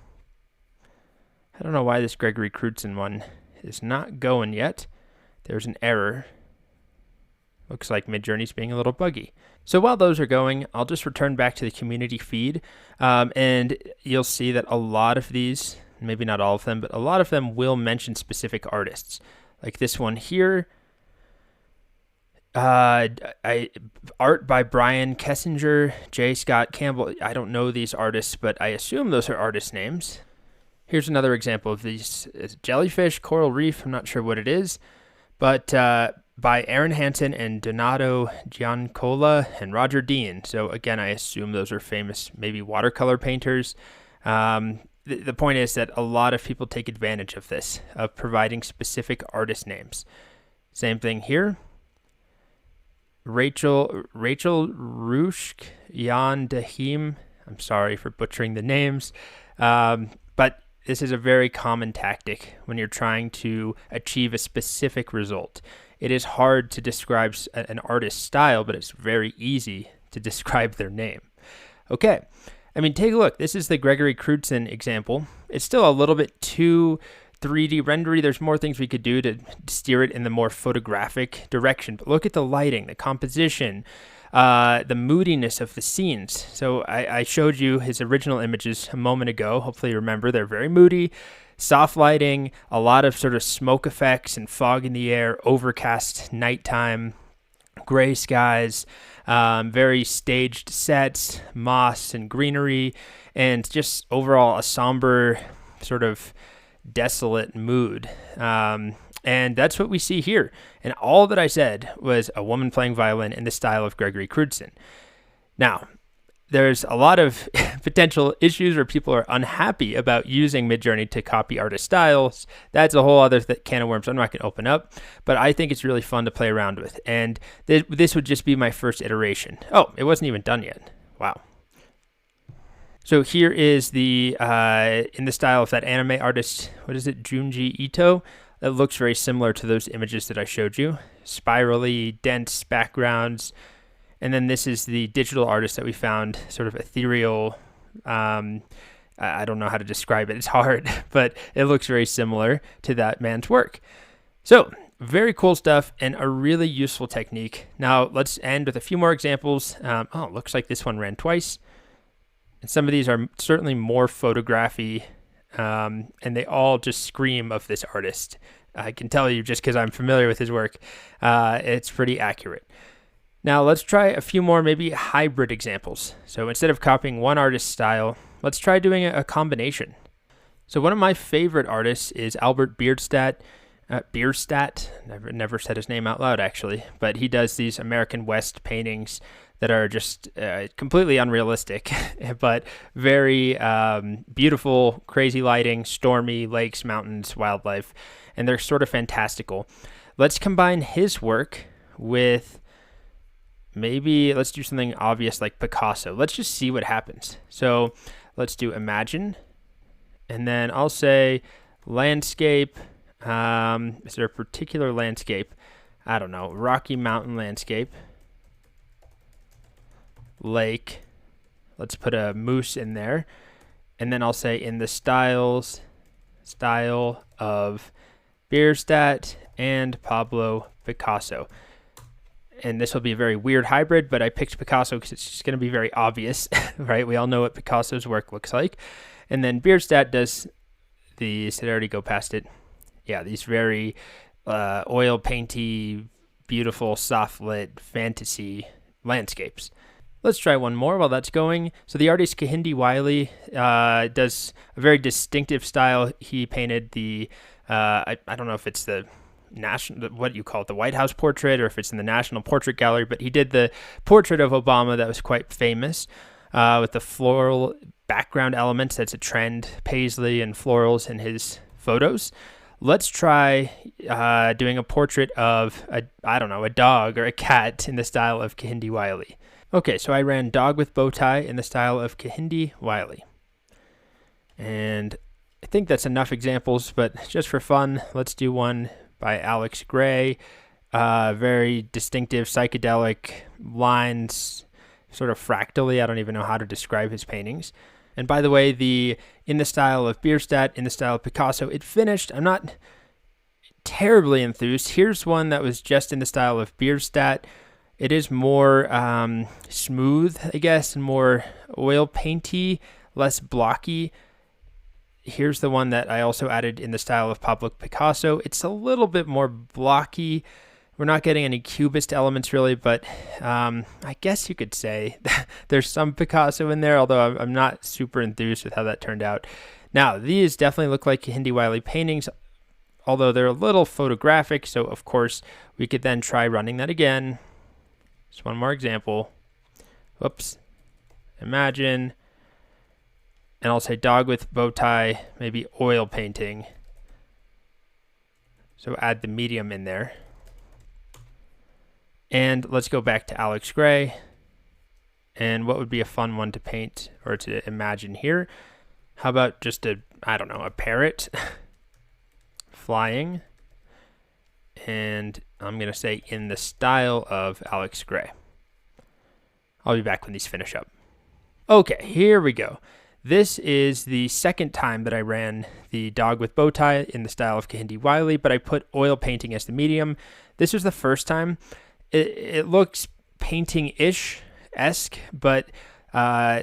S1: I don't know why this Gregory Crewdson one is not going yet. There's an error. Looks like Midjourney's being a little buggy. So while those are going, I'll just return back to the community feed, and you'll see that a lot of these, maybe not all of them, but a lot of them will mention specific artists. Like this one here, art by Brian Kessinger, J. Scott Campbell. I don't know these artists, but I assume those are artist names. Here's another example of these. Jellyfish, coral reef, I'm not sure what it is, but by Aaron Hansen and Donato Giancola and Roger Dean. So again, I assume those are famous, maybe watercolor painters. The point is that a lot of people take advantage of this, of providing specific artist names. Same thing here. Rachel Rushk, Jan Dahim. I'm sorry for butchering the names, but this is a very common tactic when you're trying to achieve a specific result. It is hard to describe an artist's style, but it's very easy to describe their name. Okay, take a look. This is the Gregory Crewdson example. It's still a little bit too 3D rendery. There's more things we could do to steer it in the more photographic direction. But look at the lighting, the composition, the moodiness of the scenes. So I showed you his original images a moment ago. Hopefully you remember. They're very moody, soft lighting, a lot of sort of smoke effects and fog in the air, overcast nighttime, gray skies, very staged sets, moss and greenery, and just overall a somber sort of desolate mood. And that's what we see here. And all that I said was a woman playing violin in the style of Gregory Crewdson. Now, there's a lot of potential issues where people are unhappy about using Midjourney to copy artist styles. That's a whole other can of worms I'm not going to open up, but I think it's really fun to play around with. And this would just be my first iteration. Oh, it wasn't even done yet. Wow. So here is the, in the style of that anime artist, what is it, Junji Ito? That looks very similar to those images that I showed you. Spirally, dense backgrounds. And then this is the digital artist that we found, sort of ethereal. I don't know how to describe it. It's hard, but it looks very similar to that man's work. So very cool stuff and a really useful technique. Now let's end with a few more examples. It looks like this one ran twice. And some of these are certainly more photography, and they all just scream of this artist. I can tell you just because I'm familiar with his work, it's pretty accurate. Now let's try a few more maybe hybrid examples. So instead of copying one artist's style, let's try doing a combination. So one of my favorite artists is Albert Bierstadt. Never said his name out loud actually, but he does these American West paintings that are just completely unrealistic, but very beautiful, crazy lighting, stormy lakes, mountains, wildlife, and they're sort of fantastical. Let's combine his work with maybe, let's do something obvious like Picasso. Let's just see what happens. So let's do imagine, and then I'll say landscape. Is there a particular landscape? I don't know, Rocky Mountain landscape, lake. Let's put a moose in there. And then I'll say in the style of Bierstadt and Pablo Picasso. And this will be a very weird hybrid, but I picked Picasso because it's just going to be very obvious, right? We all know what Picasso's work looks like. And then Bierstadt does these, did I already go past it? Yeah, these very oil painty, beautiful, soft lit fantasy landscapes. Let's try one more while that's going. So the artist Kehinde Wiley does a very distinctive style. He painted the, I don't know if it's the national, what you call it, the White House portrait, or if it's in the National Portrait Gallery, but he did the portrait of Obama that was quite famous with the floral background elements. That's a trend, paisley and florals in his photos. Let's try doing a portrait of, a dog or a cat in the style of Kehinde Wiley. Okay, so I ran dog with bow tie in the style of Kehinde Wiley. And I think that's enough examples, but just for fun, let's do one by Alex Gray. Very distinctive psychedelic lines, sort of fractally. I don't even know how to describe his paintings. And by the way, the in the style of Bierstadt, in the style of Picasso, it finished. I'm not terribly enthused. Here's one that was just in the style of Bierstadt. It is more smooth, I guess, and more oil painty, less blocky. Here's the one that I also added in the style of Pablo Picasso. It's a little bit more blocky. We're not getting any cubist elements really, but I guess you could say there's some Picasso in there, although I'm not super enthused with how that turned out. Now, these definitely look like Kehinde Wiley paintings, although they're a little photographic, so of course we could then try running that again. Just one more example. Whoops. Imagine. And I'll say dog with bow tie, maybe oil painting. So add the medium in there. And let's go back to Alex Gray. And what would be a fun one to paint or to imagine here? How about just a parrot flying? And I'm going to say in the style of Alex Gray. I'll be back when these finish up. Okay, here we go. This is the second time that I ran the dog with bow tie in the style of Kehinde Wiley, but I put oil painting as the medium. This was the first time. It looks painting-ish-esque, but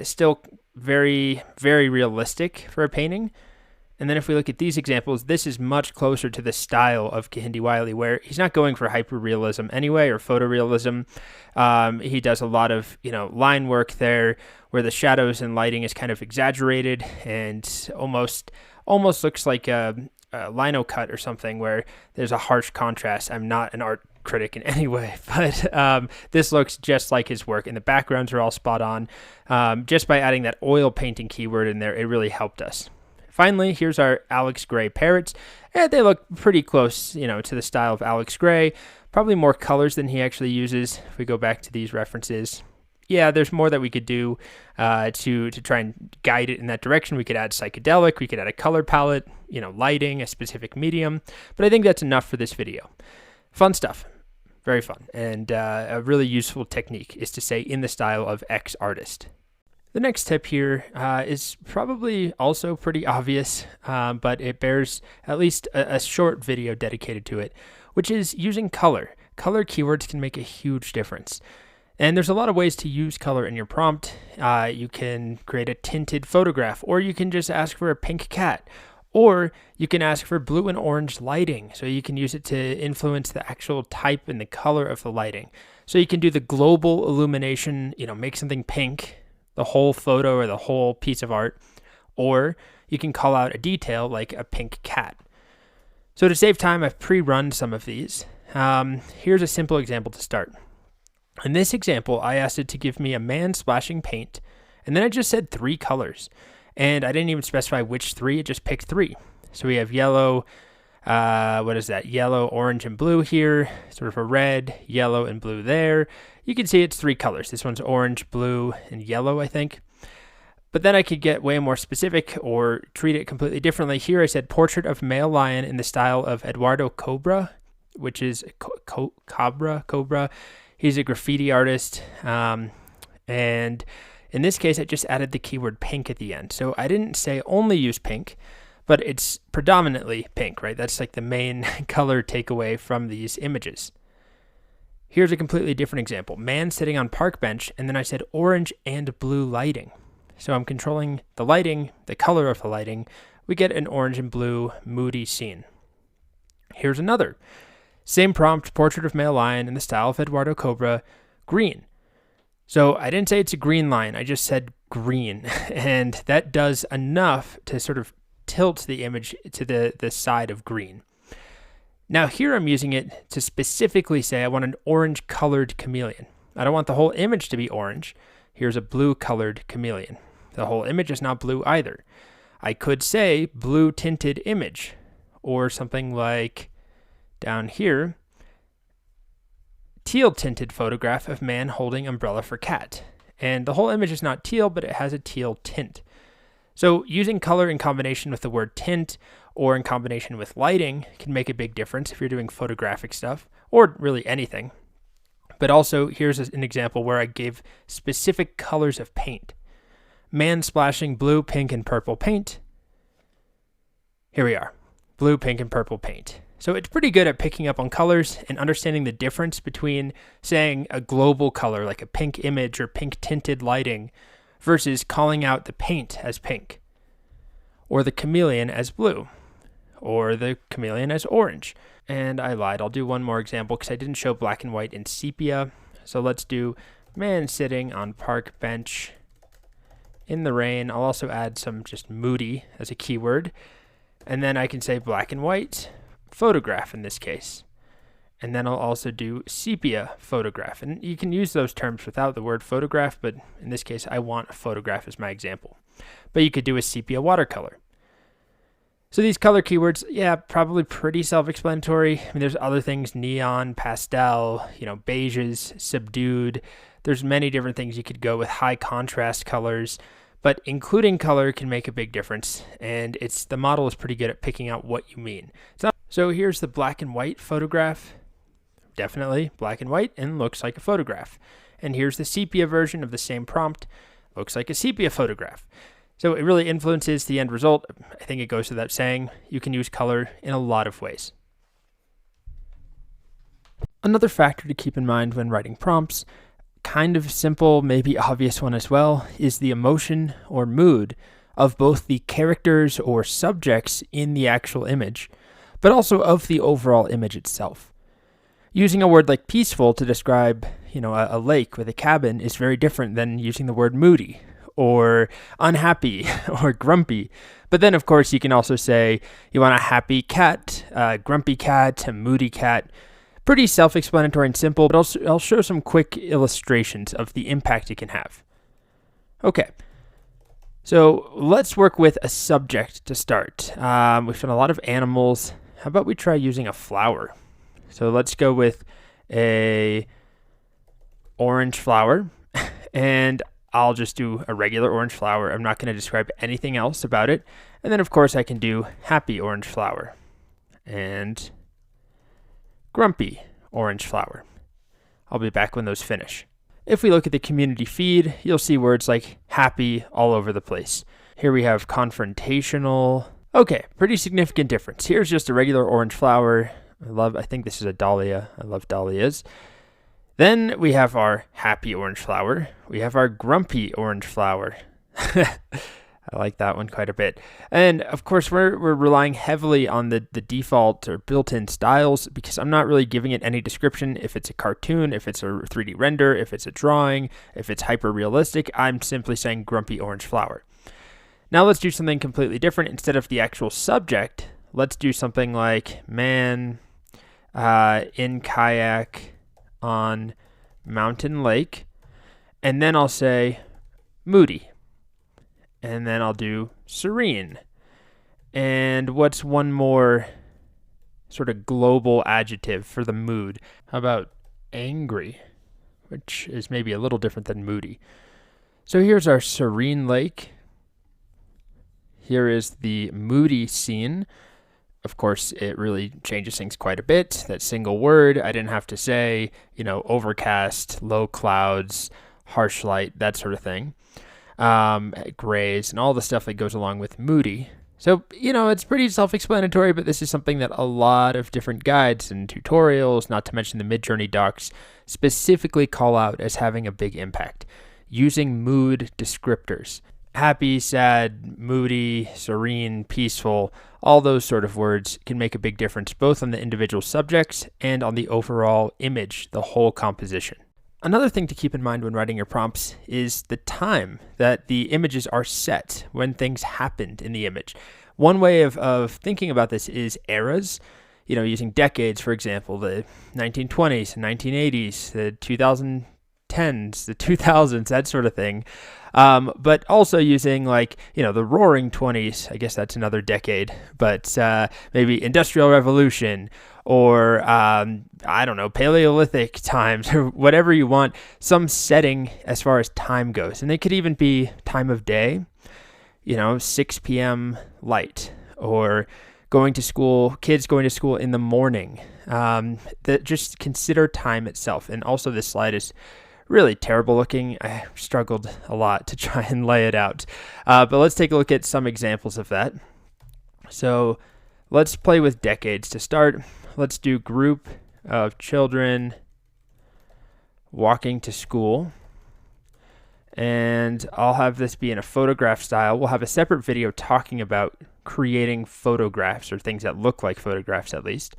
S1: still very, very realistic for a painting. And then if we look at these examples, this is much closer to the style of Kehinde Wiley, where he's not going for hyperrealism anyway, or photorealism. He does a lot of, line work there, where the shadows and lighting is kind of exaggerated and almost looks like a lino cut or something, where there's a harsh contrast. I'm not an art critic in any way, but this looks just like his work, and the backgrounds are all spot on. Just by adding that oil painting keyword in there, it really helped us. Finally, here's our Alex Gray parrots, and they look pretty close, to the style of Alex Gray. Probably more colors than he actually uses. If we go back to these references, yeah, there's more that we could do to try and guide it in that direction. We could add psychedelic, we could add a color palette, lighting, a specific medium, but I think that's enough for this video. Fun stuff, very fun, and a really useful technique is to say in the style of X artist. The next tip here is probably also pretty obvious, but it bears at least a short video dedicated to it, which is using color. Color keywords can make a huge difference. And there's a lot of ways to use color in your prompt. You can create a tinted photograph, or you can just ask for a pink cat, or you can ask for blue and orange lighting. So you can use it to influence the actual type and the color of the lighting. So you can do the global illumination, make something pink, the whole photo or the whole piece of art, or you can call out a detail like a pink cat. So to save time, I've pre-run some of these. Here's a simple example to start. In this example, I asked it to give me a man splashing paint, and then I just said 3 colors. And I didn't even specify which 3, it just picked 3. So we have yellow, what is that? Yellow, orange, and blue here. Sort of a red, yellow, and blue there. You can see it's 3 colors. This one's orange, blue, and yellow, I think. But then I could get way more specific or treat it completely differently. Here I said portrait of male lion in the style of Eduardo Cobra, which is Cobra. He's a graffiti artist. And in this case, I just added the keyword pink at the end. So I didn't say only use pink, but it's predominantly pink, right? That's like the main color takeaway from these images. Here's a completely different example. Man sitting on park bench, and then I said orange and blue lighting. So I'm controlling the lighting, the color of the lighting. We get an orange and blue moody scene. Here's another. Same prompt, portrait of male lion in the style of Eduardo Cobra, green. So I didn't say it's a green lion, I just said green. And that does enough to sort of tilt the image to the side of green. Now here I'm using it to specifically say I want an orange colored chameleon. I don't want the whole image to be orange. Here's a blue colored chameleon. The whole image is not blue either. I could say blue tinted image, or something like down here, teal tinted photograph of man holding umbrella for cat. And the whole image is not teal, but it has a teal tint. So using color in combination with the word tint or in combination with lighting can make a big difference if you're doing photographic stuff, or really anything. But also, here's an example where I gave specific colors of paint. Man splashing blue, pink, and purple paint. Here we are, blue, pink, and purple paint. So it's pretty good at picking up on colors and understanding the difference between saying a global color like a pink image or pink tinted lighting versus calling out the paint as pink, or the chameleon as blue, or the chameleon as orange. And I lied, I'll do one more example because I didn't show black and white in sepia. So let's do man sitting on park bench in the rain. I'll also add some just moody as a keyword. And then I can say black and white photograph in this case. And then I'll also do sepia photograph. And you can use those terms without the word photograph, but in this case, I want a photograph as my example. But you could do a sepia watercolor. So these color keywords, yeah, probably pretty self-explanatory. I mean, there's other things, neon, pastel, beiges, subdued. There's many different things you could go with, high contrast colors, but including color can make a big difference. And the model is pretty good at picking out what you mean. So here's the black and white photograph. Definitely black and white and looks like a photograph. And here's the sepia version of the same prompt. Looks like a sepia photograph. So it really influences the end result. I think it goes without saying, you can use color in a lot of ways. Another factor to keep in mind when writing prompts, kind of simple, maybe obvious one as well, is the emotion or mood of both the characters or subjects in the actual image, but also of the overall image itself. Using a word like peaceful to describe, a lake with a cabin is very different than using the word moody or unhappy or grumpy. But then, of course, you can also say you want a happy cat, a grumpy cat, a moody cat. Pretty self-explanatory and simple, but I'll show some quick illustrations of the impact it can have. Okay, so let's work with a subject to start. We've done a lot of animals. How about we try using a flower? So let's go with a orange flower, and I'll just do a regular orange flower. I'm not going to describe anything else about it. And then, of course, I can do happy orange flower and grumpy orange flower. I'll be back when those finish. If we look at the community feed, you'll see words like happy all over the place. Here we have confrontational. Okay, pretty significant difference. Here's just a regular orange flower. I think this is a dahlia. I love dahlias. Then we have our happy orange flower. We have our grumpy orange flower. I like that one quite a bit. And of course, we're relying heavily on the default or built-in styles because I'm not really giving it any description. If it's a cartoon, if it's a 3D render, if it's a drawing, if it's hyper-realistic, I'm simply saying grumpy orange flower. Now let's do something completely different. Instead of the actual subject, let's do something like man in kayak on mountain lake, and then I'll say moody, and then I'll do serene. And what's one more sort of global adjective for the mood. How about angry, which is maybe a little different than moody. So here's our serene lake. Here is the moody scene. Of course, it really changes things quite a bit. That single word, I didn't have to say, overcast, low clouds, harsh light, that sort of thing. Grays, and all the stuff that goes along with moody. So, it's pretty self-explanatory, but this is something that a lot of different guides and tutorials, not to mention the Midjourney docs, specifically call out as having a big impact. Using mood descriptors. Happy, sad, moody, serene, peaceful, all those sort of words can make a big difference both on the individual subjects and on the overall image, the whole composition. Another thing to keep in mind when writing your prompts is the time that the images are set, when things happened in the image. One way of thinking about this is eras, using decades, for example, the 1920s, 1980s, the 2010s, the 2000s, that sort of thing. But also using the roaring 20s, I guess that's another decade, but maybe Industrial Revolution or, Paleolithic times or whatever you want, some setting as far as time goes. And they could even be time of day, 6 p.m. light, or kids going to school in the morning. Just consider time itself. And also this slide is really terrible looking. I struggled a lot to try and lay it out. But let's take a look at some examples of that. So let's play with decades to start. Let's do group of children walking to school. And I'll have this be in a photograph style. We'll have a separate video talking about creating photographs, or things that look like photographs at least.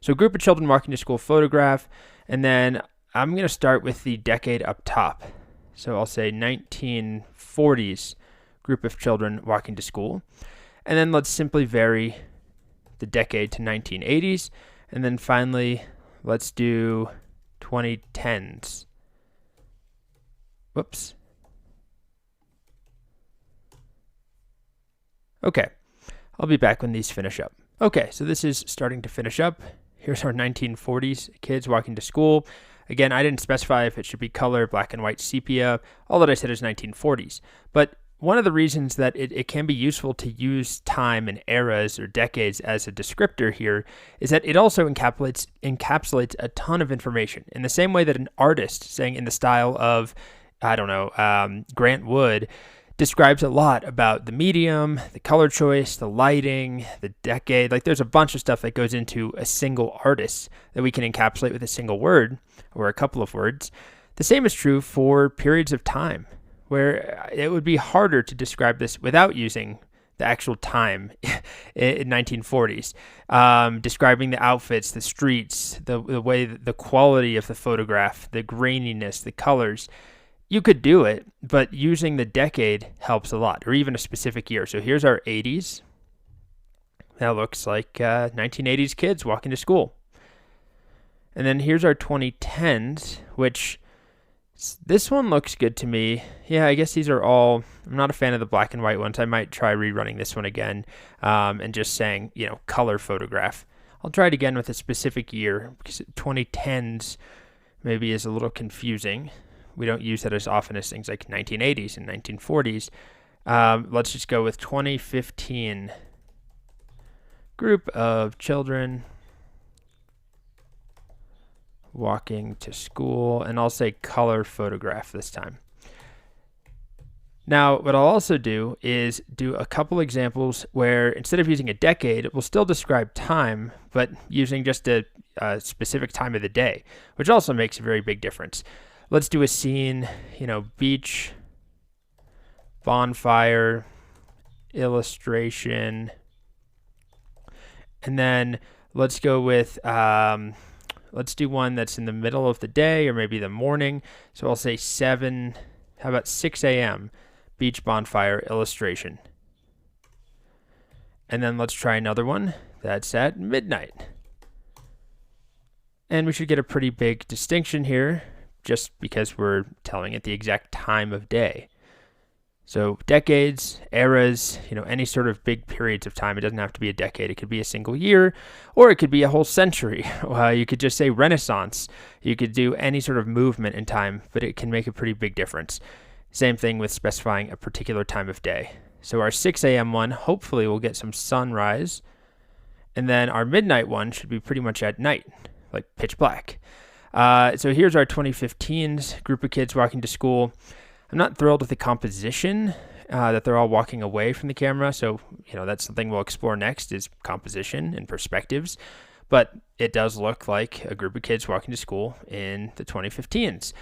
S1: So group of children walking to school photograph. And then I'm going to start with the decade up top. So I'll say 1940s group of children walking to school. And then let's simply vary the decade to 1980s. And then finally, let's do 2010s. Whoops. Okay, I'll be back when these finish up. Okay, so this is starting to finish up. Here's our 1940s kids walking to school. Again, I didn't specify if it should be color, black and white, sepia. All that I said is 1940s. But one of the reasons that it can be useful to use time and eras or decades as a descriptor here is that it also encapsulates a ton of information. In the same way that an artist, saying in the style of, Grant Wood, describes a lot about the medium, the color choice, the lighting, the decade. There's a bunch of stuff that goes into a single artist that we can encapsulate with a single word or a couple of words. The same is true for periods of time, where it would be harder to describe this without using the actual time in 1940s, describing the outfits, the streets, the way, the quality of the photograph, the graininess, the colors. You could do it, but using the decade helps a lot, or even a specific year. So here's our 80s. That looks like 1980s kids walking to school. And then here's our 2010s, which this one looks good to me. Yeah, I guess these are all, I'm not a fan of the black and white ones. I might try rerunning this one again and just saying, color photograph. I'll try it again with a specific year, because 2010s maybe is a little confusing. We don't use that as often as things like 1980s and 1940s. Let's just go with 2015. Group of children walking to school, and I'll say color photograph this time. Now, what I'll also do is do a couple examples where instead of using a decade, it will still describe time, but using just a specific time of the day, which also makes a very big difference. Let's do a scene, beach, bonfire, illustration, and then let's go with, let's do one that's in the middle of the day or maybe the morning. So I'll say 6 a.m., beach, bonfire, illustration. And then let's try another one that's at midnight. And we should get a pretty big distinction here, just because we're telling it the exact time of day. So decades, eras, any sort of big periods of time. It doesn't have to be a decade. It could be a single year, or it could be a whole century. You could just say Renaissance. You could do any sort of movement in time, but it can make a pretty big difference. Same thing with specifying a particular time of day. So our 6 a.m. one, hopefully we'll get some sunrise. And then our midnight one should be pretty much at night, like pitch black. So here's our 2015's group of kids walking to school. I'm not thrilled with the composition, that they're all walking away from the camera. So, that's something we'll explore next is composition and perspectives. But it does look like a group of kids walking to school in the 2015s.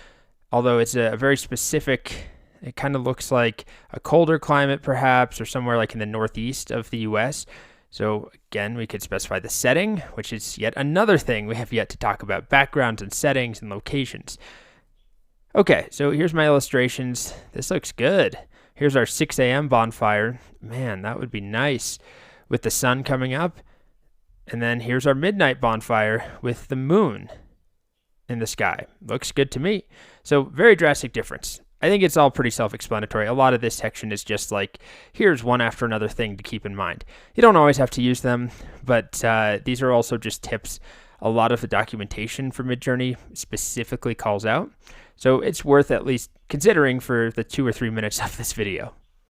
S1: Although it's a very specific, it kind of looks like a colder climate perhaps, or somewhere like in the northeast of the US. So again, we could specify the setting, which is yet another thing we have yet to talk about, backgrounds and settings and locations. Okay, so here's my illustrations. This looks good. Here's our 6 a.m. bonfire. Man, that would be nice with the sun coming up. And then here's our midnight bonfire with the moon in the sky. Looks good to me. So very drastic difference. I think it's all pretty self-explanatory. A lot of this section is just like, here's one after another thing to keep in mind. You don't always have to use them, but these are also just tips a lot of the documentation for Midjourney specifically calls out. So it's worth at least considering for the 2 or 3 minutes of this video.